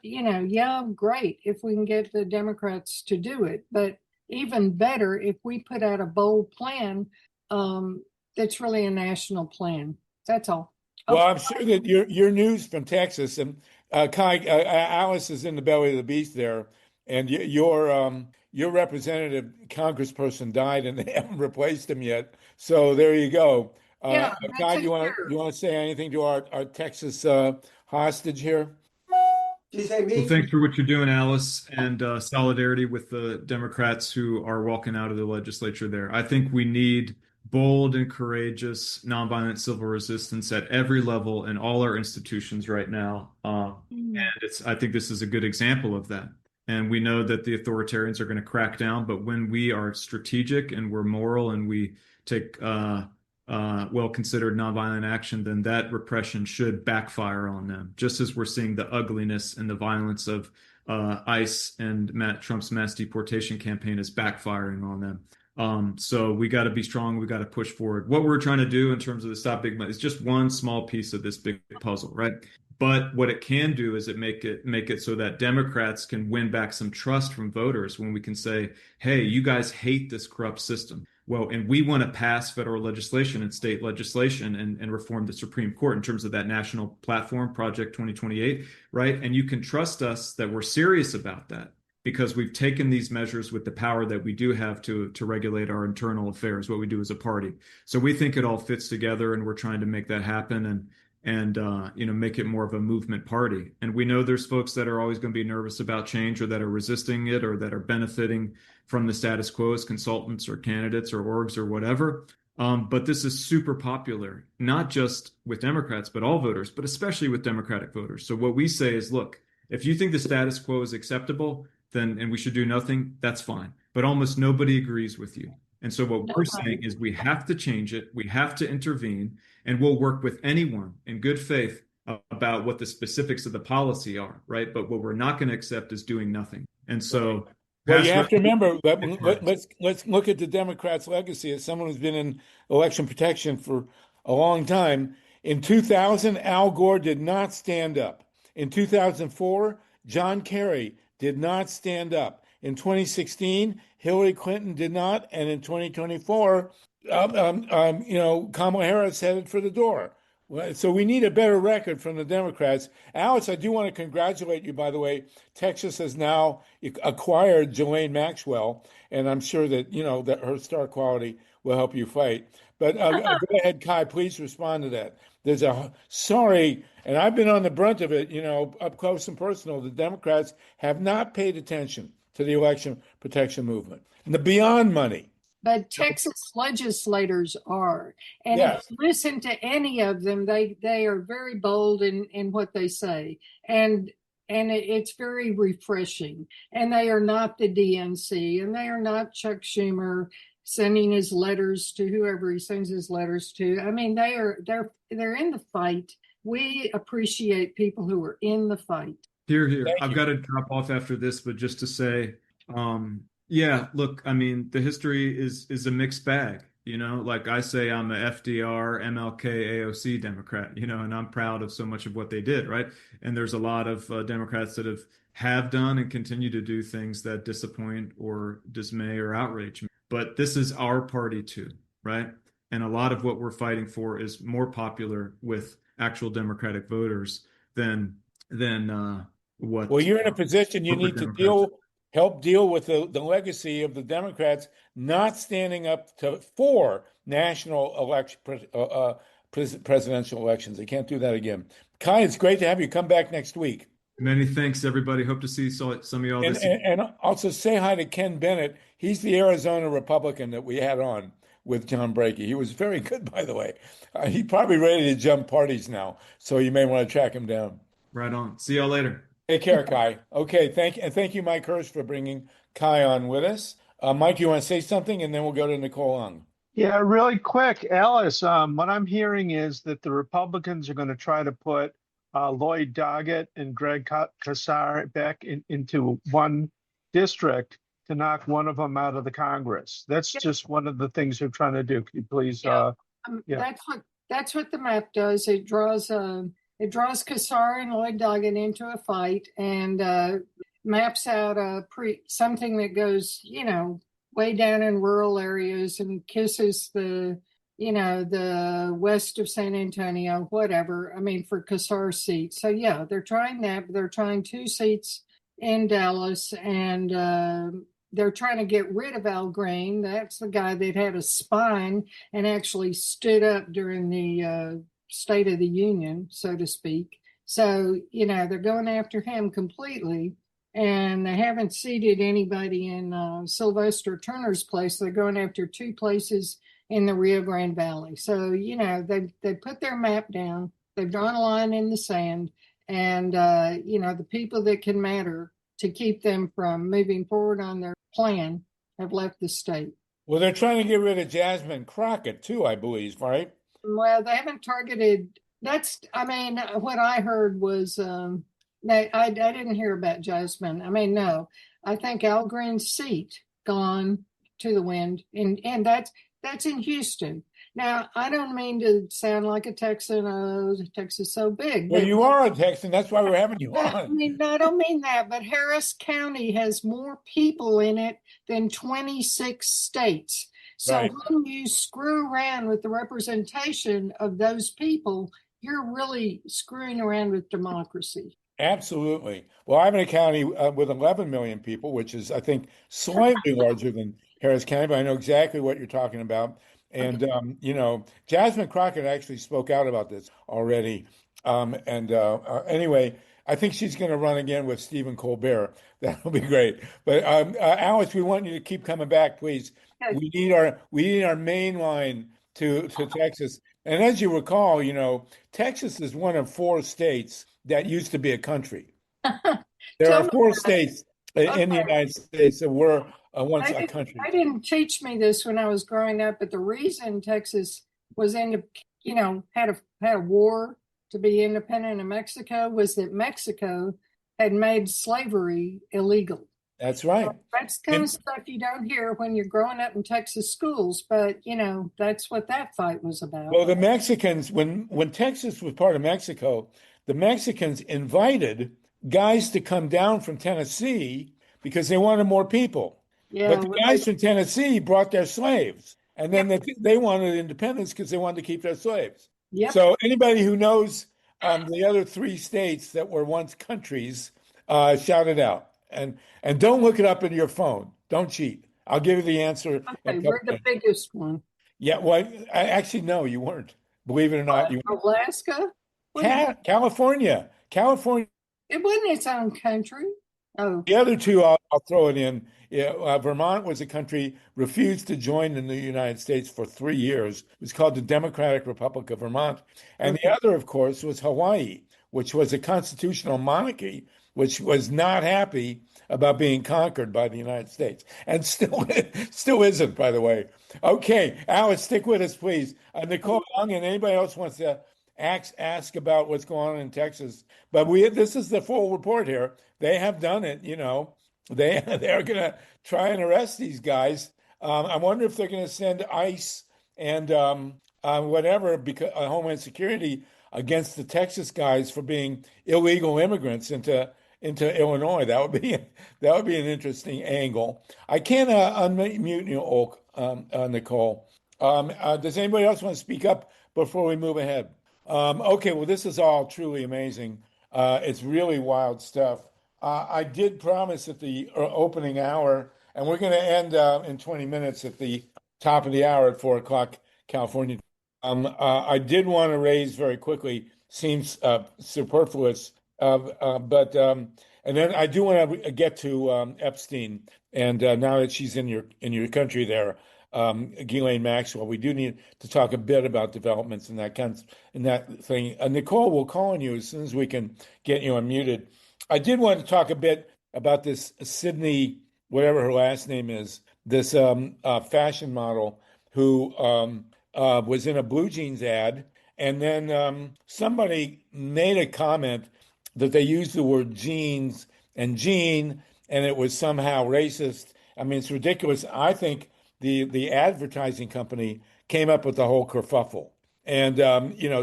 great if we can get the Democrats to do it. But even better if we put out a bold plan that's really a national plan. That's all. Well, I'm sure that your news from Texas, and Kai, Alice is in the belly of the beast there, and your representative congressperson died, and they haven't replaced him yet. So there you go. Kai, you want to say anything to our Texas hostage here? Well, thanks for what you're doing, Alice, and solidarity with the Democrats who are walking out of the legislature there. I think we need bold and courageous nonviolent civil resistance at every level in all our institutions right now. And I think this is a good example of that. And we know that the authoritarians are going to crack down, but when we are strategic and we're moral and we take well-considered nonviolent action, then that repression should backfire on them, just as we're seeing the ugliness and the violence of ICE and Trump's mass deportation campaign is backfiring on them. So we got to be strong. We got to push forward. What we're trying to do in terms of the Stop Big Money is just one small piece of this big puzzle, right? But what it can do is make it so that Democrats can win back some trust from voters when we can say, hey, you guys hate this corrupt system. Well, and we want to pass federal legislation and state legislation and reform the Supreme Court in terms of that national platform, Project 2028, right? And you can trust us that we're serious about that because we've taken these measures with the power that we do have to regulate our internal affairs, what we do as a party. So we think it all fits together, and we're trying to make that happen and make it more of a movement party. And we know there's folks that are always going to be nervous about change, or that are resisting it, or that are benefiting from the status quo as consultants or candidates or orgs or whatever. But this is super popular, not just with Democrats, but all voters, but especially with Democratic voters. So what we say is, look, if you think the status quo is acceptable, and we should do nothing, that's fine. But almost nobody agrees with you. And so what we're saying is we have to change it. We have to intervene, and we'll work with anyone in good faith about what the specifics of the policy are, right? But what we're not going to accept is doing nothing. And so, well, you have to remember, let's look at the Democrats' legacy as someone who's been in election protection for a long time. In 2000, Al Gore did not stand up. In 2004, John Kerry did not stand up. In 2016, Hillary Clinton did not, and in 2024, Kamala Harris headed for the door. So we need a better record from the Democrats. Alice, I do want to congratulate you, by the way. Texas has now acquired Ghislaine Maxwell, and I'm sure that, that her star quality will help you fight. But go ahead, Kai, please respond to that. And I've been on the brunt of it, up close and personal. The Democrats have not paid attention to the election protection movement. And the beyond money. But Texas legislators are. And if Yes. you listen to any of them, they are very bold in what they say. And it's very refreshing. And they are not the DNC, and they are not Chuck Schumer sending his letters to whoever he sends his letters to. I mean, they're in the fight. We appreciate people who are in the fight. Here. Thank I've you. got to drop off after this, but just to say, yeah, look, I mean, the history is a mixed bag. You know, like I say, I'm a FDR, MLK, AOC Democrat, you know, and I'm proud of so much of what they did, right? And there's a lot of Democrats that have done and continue to do things that disappoint or dismay or outrage me. But this is our party too, right? And a lot of what we're fighting for is more popular with actual Democratic voters than what. Well, you're in a position you need to help deal with the legacy of the Democrats not standing up for national presidential elections. They can't do that again. Kai, it's great to have you. Come back next week. Many thanks, everybody. Hope to see some of y'all this evening. And also say hi to Ken Bennett. He's the Arizona Republican that we had on with John Brakey. He was very good, by the way. He's probably ready to jump parties now, so you may want to track him down. Right on. See y'all later. Take care, Kai. Okay, thank you, Mike Hersh, for bringing Kai on with us. Mike, you want to say something, and then we'll go to Nicole Ung. Yeah, really quick, Alice. What I'm hearing is that the Republicans are going to try to put Lloyd Doggett and Greg Casar back into one district to knock one of them out of the Congress. That's just one of the things they're trying to do. Can you please? Yeah. That's what the map does. It draws Casar and Lloyd Doggett into a fight and maps out something that goes, you know, way down in rural areas and kisses the west of San Antonio, whatever. I mean, for Casar's seat. So yeah, they're trying that, but they're trying 2 seats in Dallas, and they're trying to get rid of Al Green. That's the guy that had a spine and actually stood up during the State of the Union, so to speak. So, you know, they're going after him completely, and they haven't seated anybody in Sylvester Turner's place. They're going after 2 places in the Rio Grande Valley. So, you know, they put their map down, they've drawn a line in the sand, and, you know, the people that can matter to keep them from moving forward on their plan have left the state. Well, they're trying to get rid of Jasmine Crockett, too, I believe, right? Well, they haven't targeted. What I heard was I didn't hear about Jasmine. I mean, no, I think Al Green's seat gone to the wind, and that's in Houston. Now, I don't mean to sound like a Texan. Oh, Texas is so big. Well, you are a Texan. That's why we're having you on. I mean, I don't mean that, but Harris County has more people in it than 26 states. So Right. when you screw around with the representation of those people, you're really screwing around with democracy. Absolutely. Well, I'm in a county with 11 million people, which is, I think, slightly larger than Harris County, but I know exactly what you're talking about. And, you know, Jasmine Crockett actually spoke out about this already. Anyway, I think she's going to run again with Stephen Colbert. That'll be great. But Alice, we want you to keep coming back, please. We need our main line to Texas. And as you recall, you know, Texas is one of 4 states that used to be a country. There are 4 states in the United States that were once a country. I didn't teach me this when I was growing up, but the reason Texas was had a war to be independent of Mexico was that Mexico had made slavery illegal. That's right. That's kind of stuff you don't hear when you're growing up in Texas schools, but you know, that's what that fight was about. Well, the Mexicans, when Texas was part of Mexico, the Mexicans invited guys to come down from Tennessee because they wanted more people. Yeah, but the guys from Tennessee brought their slaves, and then they wanted independence because they wanted to keep their slaves. Yep. So anybody who knows the other 3 states that were once countries, shout it out. And don't look it up in your phone. Don't cheat. I'll give you the answer. Okay, we're the biggest one. Yeah, well, no, you weren't. Believe it or not, you weren't. Alaska? California. It wasn't its own country. Oh, The other two, I'll throw it in. Yeah, Vermont was a country refused to join in the United States for 3 years. It was called the Democratic Republic of Vermont. And the okay. other, of course, was Hawaii, which was a constitutional monarchy, which was not happy about being conquered by the United States, and still still isn't, by the way. Okay, Alice, stick with us, please. Nicole Young and anybody else wants to ask about what's going on in Texas. But this is the full report here. They have done it, you know. They're going to try and arrest these guys. I wonder if they're going to send ICE and whatever, because Homeland Security against the Texas guys for being illegal immigrants into Illinois. That would be an interesting angle. I can't unmute you, Nicole. Does anybody else want to speak up before we move ahead? Okay, well, this is all truly amazing. It's really wild stuff. I did promise at the opening hour, and we're going to end in 20 minutes at the top of the hour at 4 o'clock California. I did want to raise very quickly, seems superfluous, and then I do want to get to Epstein, and now that she's in your country there, Ghislaine Maxwell, we do need to talk a bit about developments in that thing. Nicole, we'll call on you as soon as we can get you unmuted. I did want to talk a bit about this Sydney, whatever her last name is, this fashion model who was in a blue jeans ad, and then somebody made a comment that they used the word jeans and jean, and it was somehow racist. I mean, it's ridiculous. I think the advertising company came up with the whole kerfuffle. And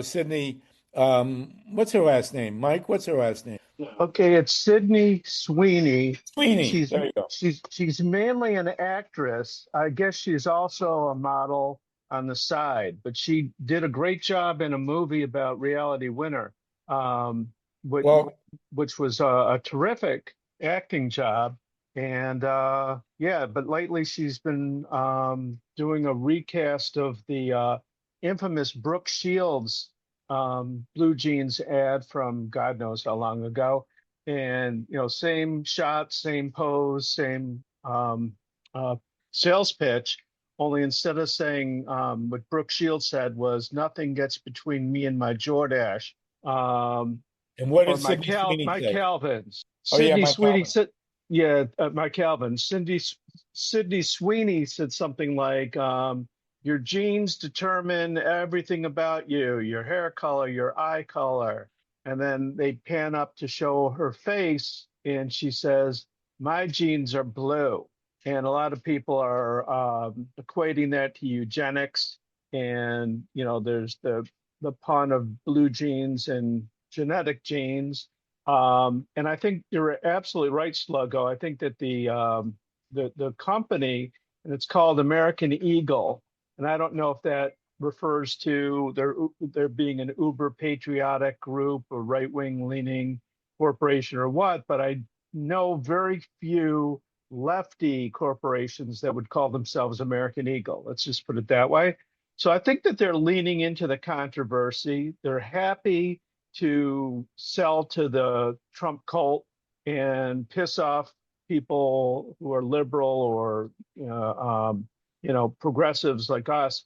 Sydney, what's her last name? Mike, what's her last name? Okay, it's Sydney Sweeney. Sweeney. There you go. She's mainly an actress. I guess she's also a model on the side, but she did a great job in a movie about Reality Winner, which was a terrific acting job. And but lately she's been doing a recast of the infamous Brooke Shields blue jeans ad from God knows how long ago. And, same shot, same pose, same sales pitch, only instead of saying what Brooke Shields said was nothing gets between me and my Jordache. And what did Sydney Sweeney my say? Calvins. Oh, yeah, Sydney my Sweeney Calvin. said, my Calvin. Sydney Sweeney said something like, your genes determine everything about you, your hair color, your eye color. And then they pan up to show her face, and she says, my genes are blue. And a lot of people are equating that to eugenics. And, there's the pun of blue genes and genetic genes. And I think you're absolutely right, Sluggo. I think that the company, and it's called American Eagle, and I don't know if that refers to there being an uber patriotic group or right-wing leaning corporation or what, but I know very few lefty corporations that would call themselves American Eagle. Let's just put it that way. So I think that they're leaning into the controversy. They're happy to sell to the Trump cult and piss off people who are liberal or progressives like us.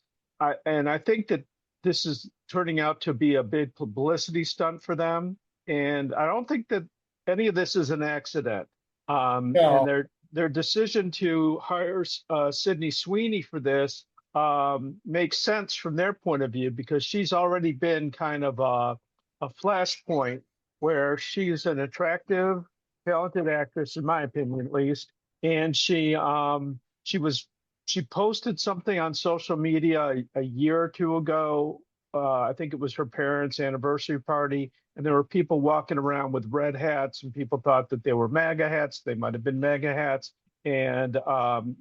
And I think that this is turning out to be a big publicity stunt for them. And I don't think that any of this is an accident. No. And their decision to hire Sydney Sweeney for this makes sense from their point of view, because she's already been kind of a flashpoint where she's an attractive, talented actress, in my opinion, at least. And she posted something on social media a year or two ago. I think it was her parents' anniversary party, and there were people walking around with red hats, and people thought that they were MAGA hats. They might have been MAGA hats. And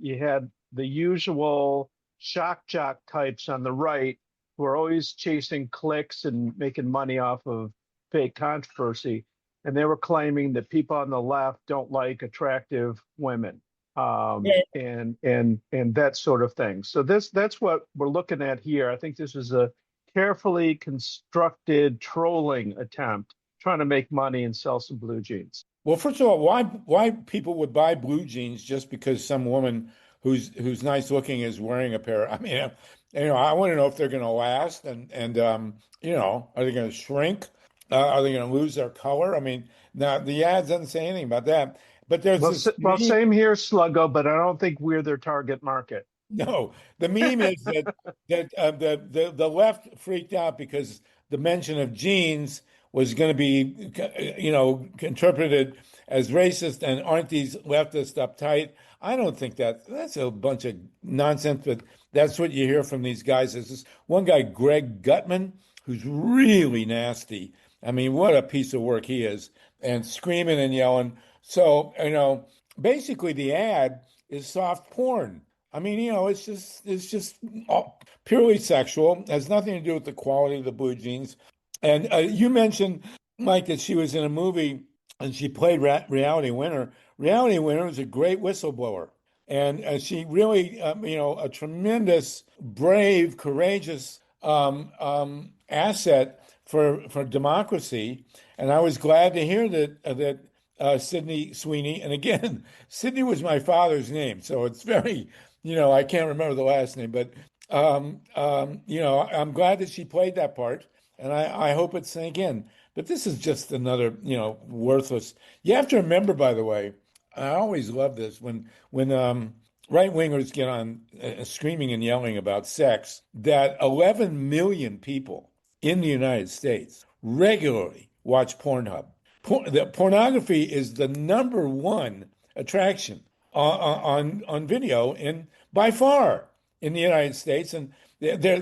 you had the usual shock jock types on the right who are always chasing clicks and making money off of fake controversy. And they were claiming that people on the left don't like attractive women. And that sort of thing. So that's what we're looking at here. I think this is a carefully constructed trolling attempt trying to make money and sell some blue jeans. Well, first of all, why people would buy blue jeans just because some woman who's nice looking is wearing a pair? I mean, I want to know if they're going to last, and are they going to shrink? Are they going to lose their color? I mean, now the ad doesn't say anything about that. But there's this Well, meme. same here, Sluggo, but I don't think we're their target market. No, the meme is that the left freaked out because the mention of genes was going to be, interpreted as racist, and aren't these leftists uptight? I don't think that's a bunch of nonsense, but that's what you hear from these guys. There's this one guy, Greg Gutman, who's really nasty. I mean, what a piece of work he is, and screaming and yelling. So, basically the ad is soft porn. I mean, it's just purely sexual. Has nothing to do with the quality of the blue jeans. And you mentioned, Mike, that she was in a movie and she played Reality Winner. Reality Winner is a great whistleblower, and she really, a tremendous, brave, courageous asset for democracy. And I was glad to hear that Sydney Sweeney, and again, Sydney was my father's name, so it's very, I can't remember the last name, but I'm glad that she played that part, and I hope it sank in. But this is just another, worthless. You have to remember, by the way, I always love this when right wingers get on screaming and yelling about sex, that 11 million people in the United States regularly watch Pornhub. The pornography is the number one attraction on video by far in the United States, and there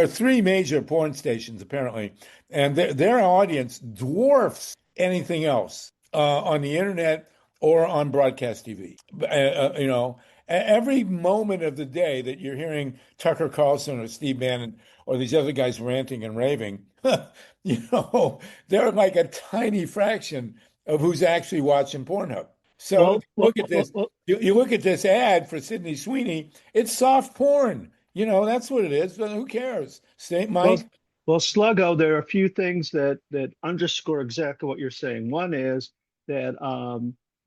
are three major porn stations apparently, and their audience dwarfs anything else on the internet or on broadcast TV. Every moment of the day that you're hearing Tucker Carlson or Steve Bannon or these other guys ranting and raving, they're like a tiny fraction of who's actually watching Pornhub. So look at this. You look at this ad for Sydney Sweeney. It's soft porn. That's what it is. But who cares? Mike. Well, Sluggo, there are a few things that underscore exactly what you're saying. One is that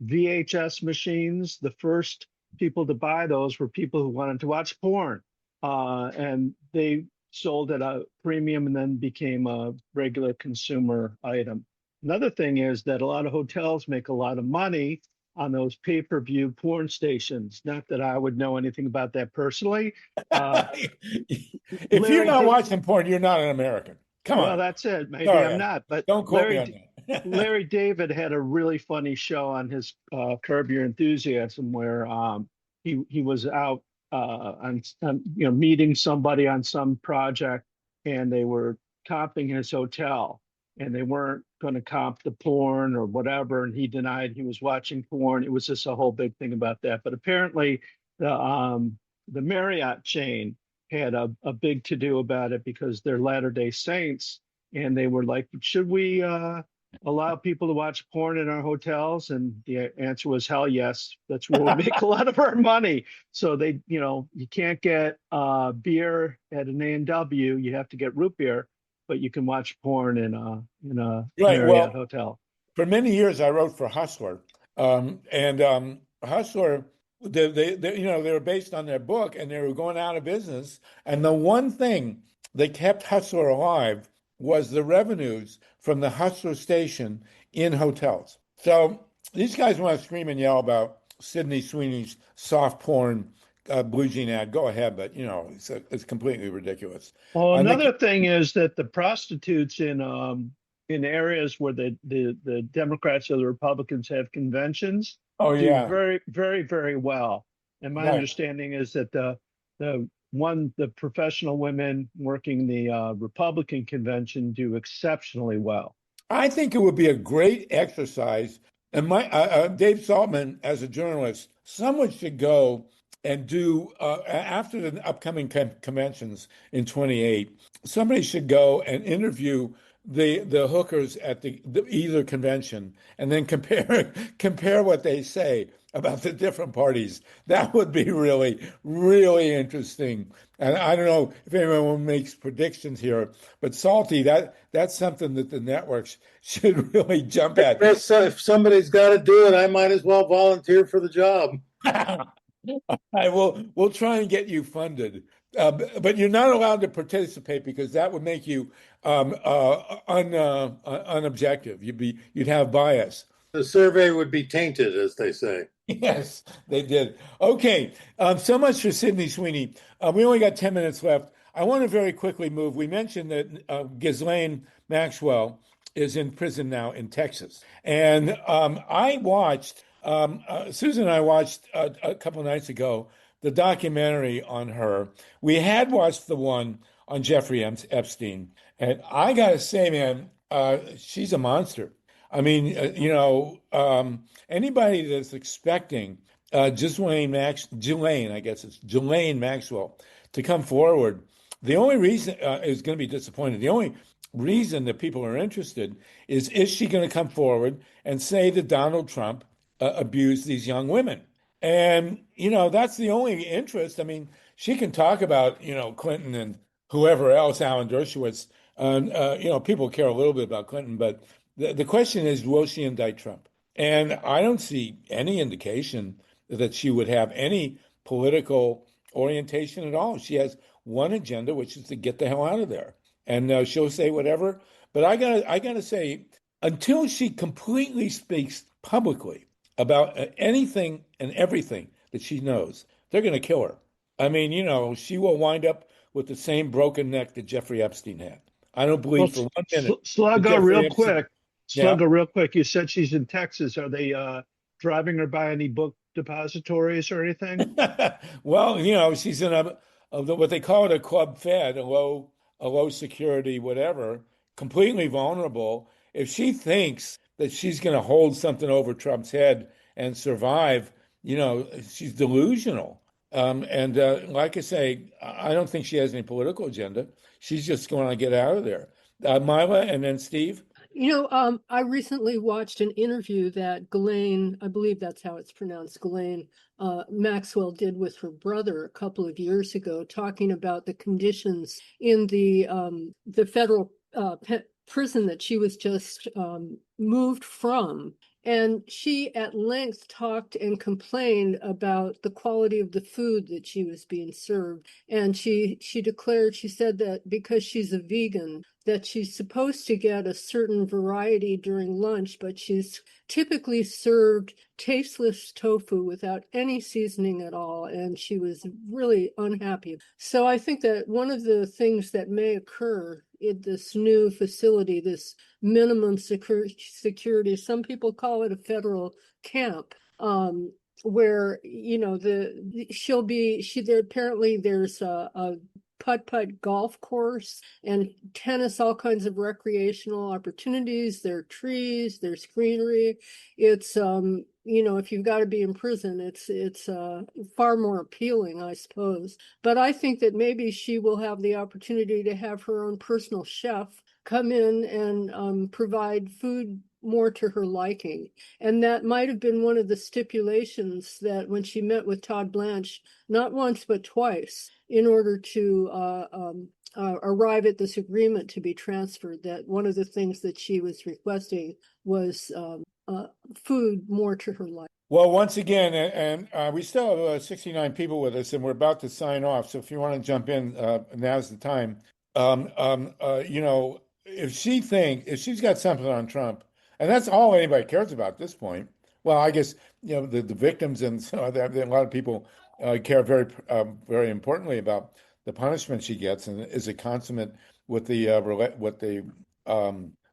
VHS machines, the first people to buy those were people who wanted to watch porn, and they sold at a premium and then became a regular consumer item. Another thing is that a lot of hotels make a lot of money on those pay-per-view porn stations. Not that I would know anything about that personally. If you're not watching porn, you're not an American. Come on. Well, that's it. Maybe Sorry, I'm not. But don't quote me on that. Larry David had a really funny show on his Curb Your Enthusiasm where he was out on meeting somebody on some project, and they were comping his hotel, and they weren't going to comp the porn or whatever, and he denied he was watching porn. It was just a whole big thing about that. But apparently the Marriott chain had a big to-do about it because they're Latter-day Saints, and they were like, should we allow people to watch porn in our hotels? And the answer was, hell yes. That's where we make a lot of our money. So they, you can't get beer at an A&W. You have to get root beer, but you can watch porn in a Marriott hotel. For many years, I wrote for Hustler, and Hustler, they were based on their book, and they were going out of business. And the one thing that kept Hustler alive was the revenues from the Hustler station in hotels. So these guys want to scream and yell about Sydney Sweeney's soft porn blue jean ad. Go ahead, but it's completely ridiculous. Well, another thing is that the prostitutes in areas where the Democrats or the Republicans have conventions do very, very, very well. And my understanding is that the professional women working the Republican convention do exceptionally well. I think it would be a great exercise. And Dave Saltman, as a journalist, someone should go and do, after the upcoming conventions in 28, somebody should go and interview the hookers at either convention, and then compare what they say about the different parties. That would be really, really interesting. And I don't know if anyone makes predictions here, but Salty, that's something that the networks should really jump at. Chris, if somebody's got to do it, I might as well volunteer for the job. We'll try and get you funded, but you're not allowed to participate because that would make you unobjective. You'd have bias. The survey would be tainted, as they say. Yes, they did. Okay, so much for Sydney Sweeney. We only got 10 minutes left. I want to very quickly move. We mentioned that Ghislaine Maxwell is in prison now in Texas. And I watched, Susan and I watched a couple of nights ago the documentary on her. We had watched the one on Jeffrey Epstein. And I got to say, man, she's a monster. I mean, anybody that's expecting Ghislaine, I guess it's Ghislaine Maxwell, to come forward, the only reason is going to be disappointed. The only reason that people are interested is she going to come forward and say that Donald Trump abused these young women? And, that's the only interest. I mean, she can talk about, Clinton and whoever else, Alan Dershowitz. People care a little bit about Clinton, but the question is, will she indict Trump? And I don't see any indication that she would have any political orientation at all. She has one agenda, which is to get the hell out of there. And she'll say whatever. But I gotta say, until she completely speaks publicly about anything and everything that she knows, they're going to kill her. I mean, she will wind up with the same broken neck that Jeffrey Epstein had. I don't believe for 1 minute. Sluggo, real Epstein, quick. Sluggo, real quick. You said she's in Texas. Are they driving her by any book depositories or anything? Well, she's in what they call it a club fed, a low security, whatever, completely vulnerable. If she thinks that she's going to hold something over Trump's head and survive, she's delusional. And like I say, I don't think she has any political agenda. She's just going to get out of there. MYLA and then Steve. I recently watched an interview that Ghislaine, I believe that's how it's pronounced, Ghislaine Maxwell did with her brother a couple of years ago, talking about the conditions in the federal prison that she was just moved from. And she at length talked and complained about the quality of the food that she was being served. And she said that because she's a vegan, that she's supposed to get a certain variety during lunch, but she's typically served tasteless tofu without any seasoning at all. And she was really unhappy. So I think that one of the things that may occur in this new facility, this minimum security, some people call it a federal camp, where apparently there's a putt-putt golf course and tennis, all kinds of recreational opportunities. There are trees, there's greenery. It's if you've got to be in prison, it's far more appealing, I suppose. But I think that maybe she will have the opportunity to have her own personal chef come in and provide food more to her liking. And that might have been one of the stipulations that when she met with Todd Blanche, not once but twice, in order to arrive at this agreement to be transferred, that one of the things that she was requesting was food more to her liking. Well, once again, and we still have 69 people with us, and we're about to sign off. So if you want to jump in, now's the time. If she's got something on Trump, and that's all anybody cares about at this point. Well, I guess the victims and a lot of people care very very importantly about the punishment she gets, and is it consummate with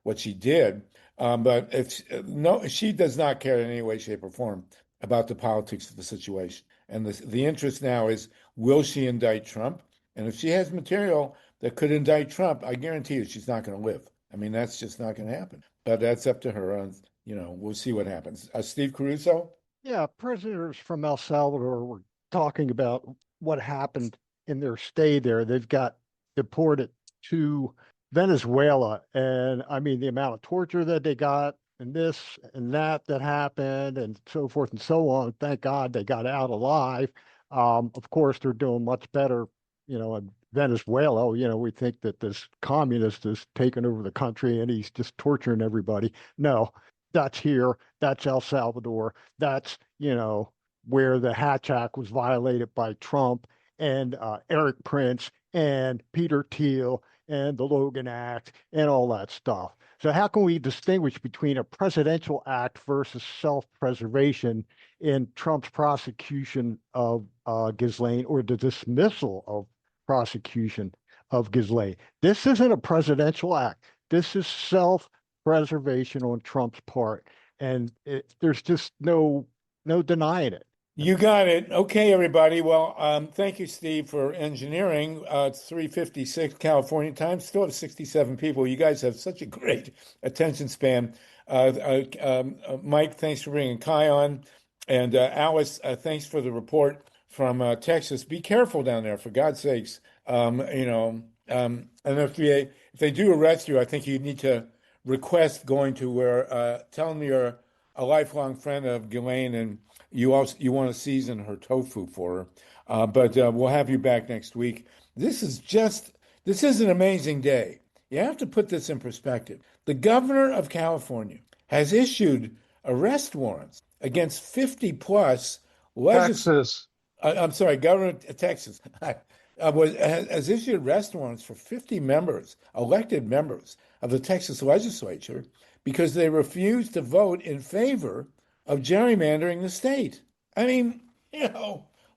what she did. But she does not care in any way, shape, or form about the politics of the situation. And the interest now is, will she indict Trump? And if she has material that could indict Trump, I guarantee you she's not going to live. I mean, that's just not going to happen. But that's up to her. We'll see what happens. Steve Caruso? Yeah, prisoners from El Salvador were talking about what happened in their stay there. They've got deported to Venezuela. And I mean, the amount of torture that they got, and this and that happened and so forth and so on. Thank God they got out alive. Of course, they're doing much better, in Venezuela. We think that this communist is taking over the country and he's just torturing everybody. No, that's here. That's El Salvador. That's, where the Hatch Act was violated by Trump and Eric Prince and Peter Thiel and the Logan Act and all that stuff. So how can we distinguish between a presidential act versus self-preservation in Trump's prosecution of Ghislaine or the dismissal of prosecution of Ghislaine? This isn't a presidential act. This is self-preservation on Trump's part. And there's just no denying it. You got it. Okay, everybody. Well, thank you, Steve, for engineering. It's 3:56 California time. Still have 67 people. You guys have such a great attention span. Mike, thanks for bringing Kai on. And Alice, thanks for the report from Texas. Be careful down there, for God's sakes. And if they do arrest you, I think you need to request going to where, tell them you're a lifelong friend of Ghislaine and you want to season her tofu for her. But we'll have you back next week. This is an amazing day. You have to put this in perspective. The governor of California has issued arrest warrants against 50 plus Texas. I'm sorry, Governor of Texas has issued arrest warrants for 50 members, elected members of the Texas legislature, because they refused to vote in favor of gerrymandering the state. I mean,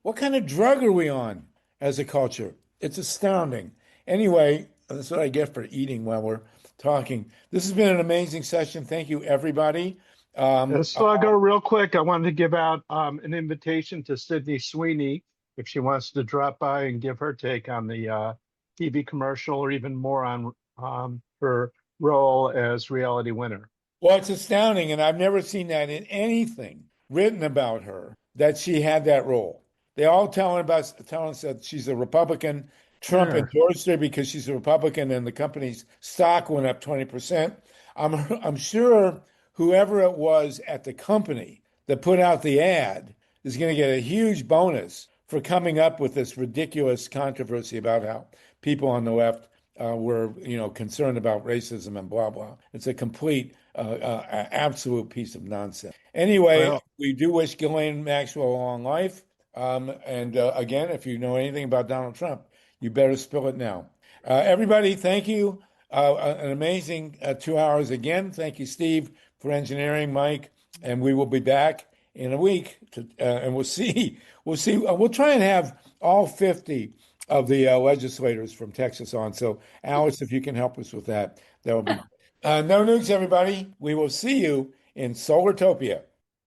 what kind of drug are we on as a culture? It's astounding. Anyway, that's what I get for eating while we're talking. This has been an amazing session. Thank you, everybody. So I'll go real quick. I wanted to give out an invitation to Sydney Sweeney if she wants to drop by and give her take on the TV commercial, or even more on her role as reality winner. Well, it's astounding, and I've never seen that in anything written about her, that she had that role. They all telling us that she's a Republican. Trump endorsed her because she's a Republican, and the company's stock went up 20%. I'm sure whoever it was at the company that put out the ad is going to get a huge bonus for coming up with this ridiculous controversy about how people on the left were, concerned about racism and blah, blah. It's a complete, absolute piece of nonsense. Anyway, we do wish Ghislaine Maxwell a long life. And again, if you know anything about Donald Trump, you better spill it now. Everybody, thank you. An amazing 2 hours again. Thank you, Steve, for engineering, Mike, and we will be back in a week and we'll see. We'll try and have all 50 of the legislators from Texas on. So, Alice, if you can help us with that, that would be. No nukes, everybody. We will see you in Solartopia.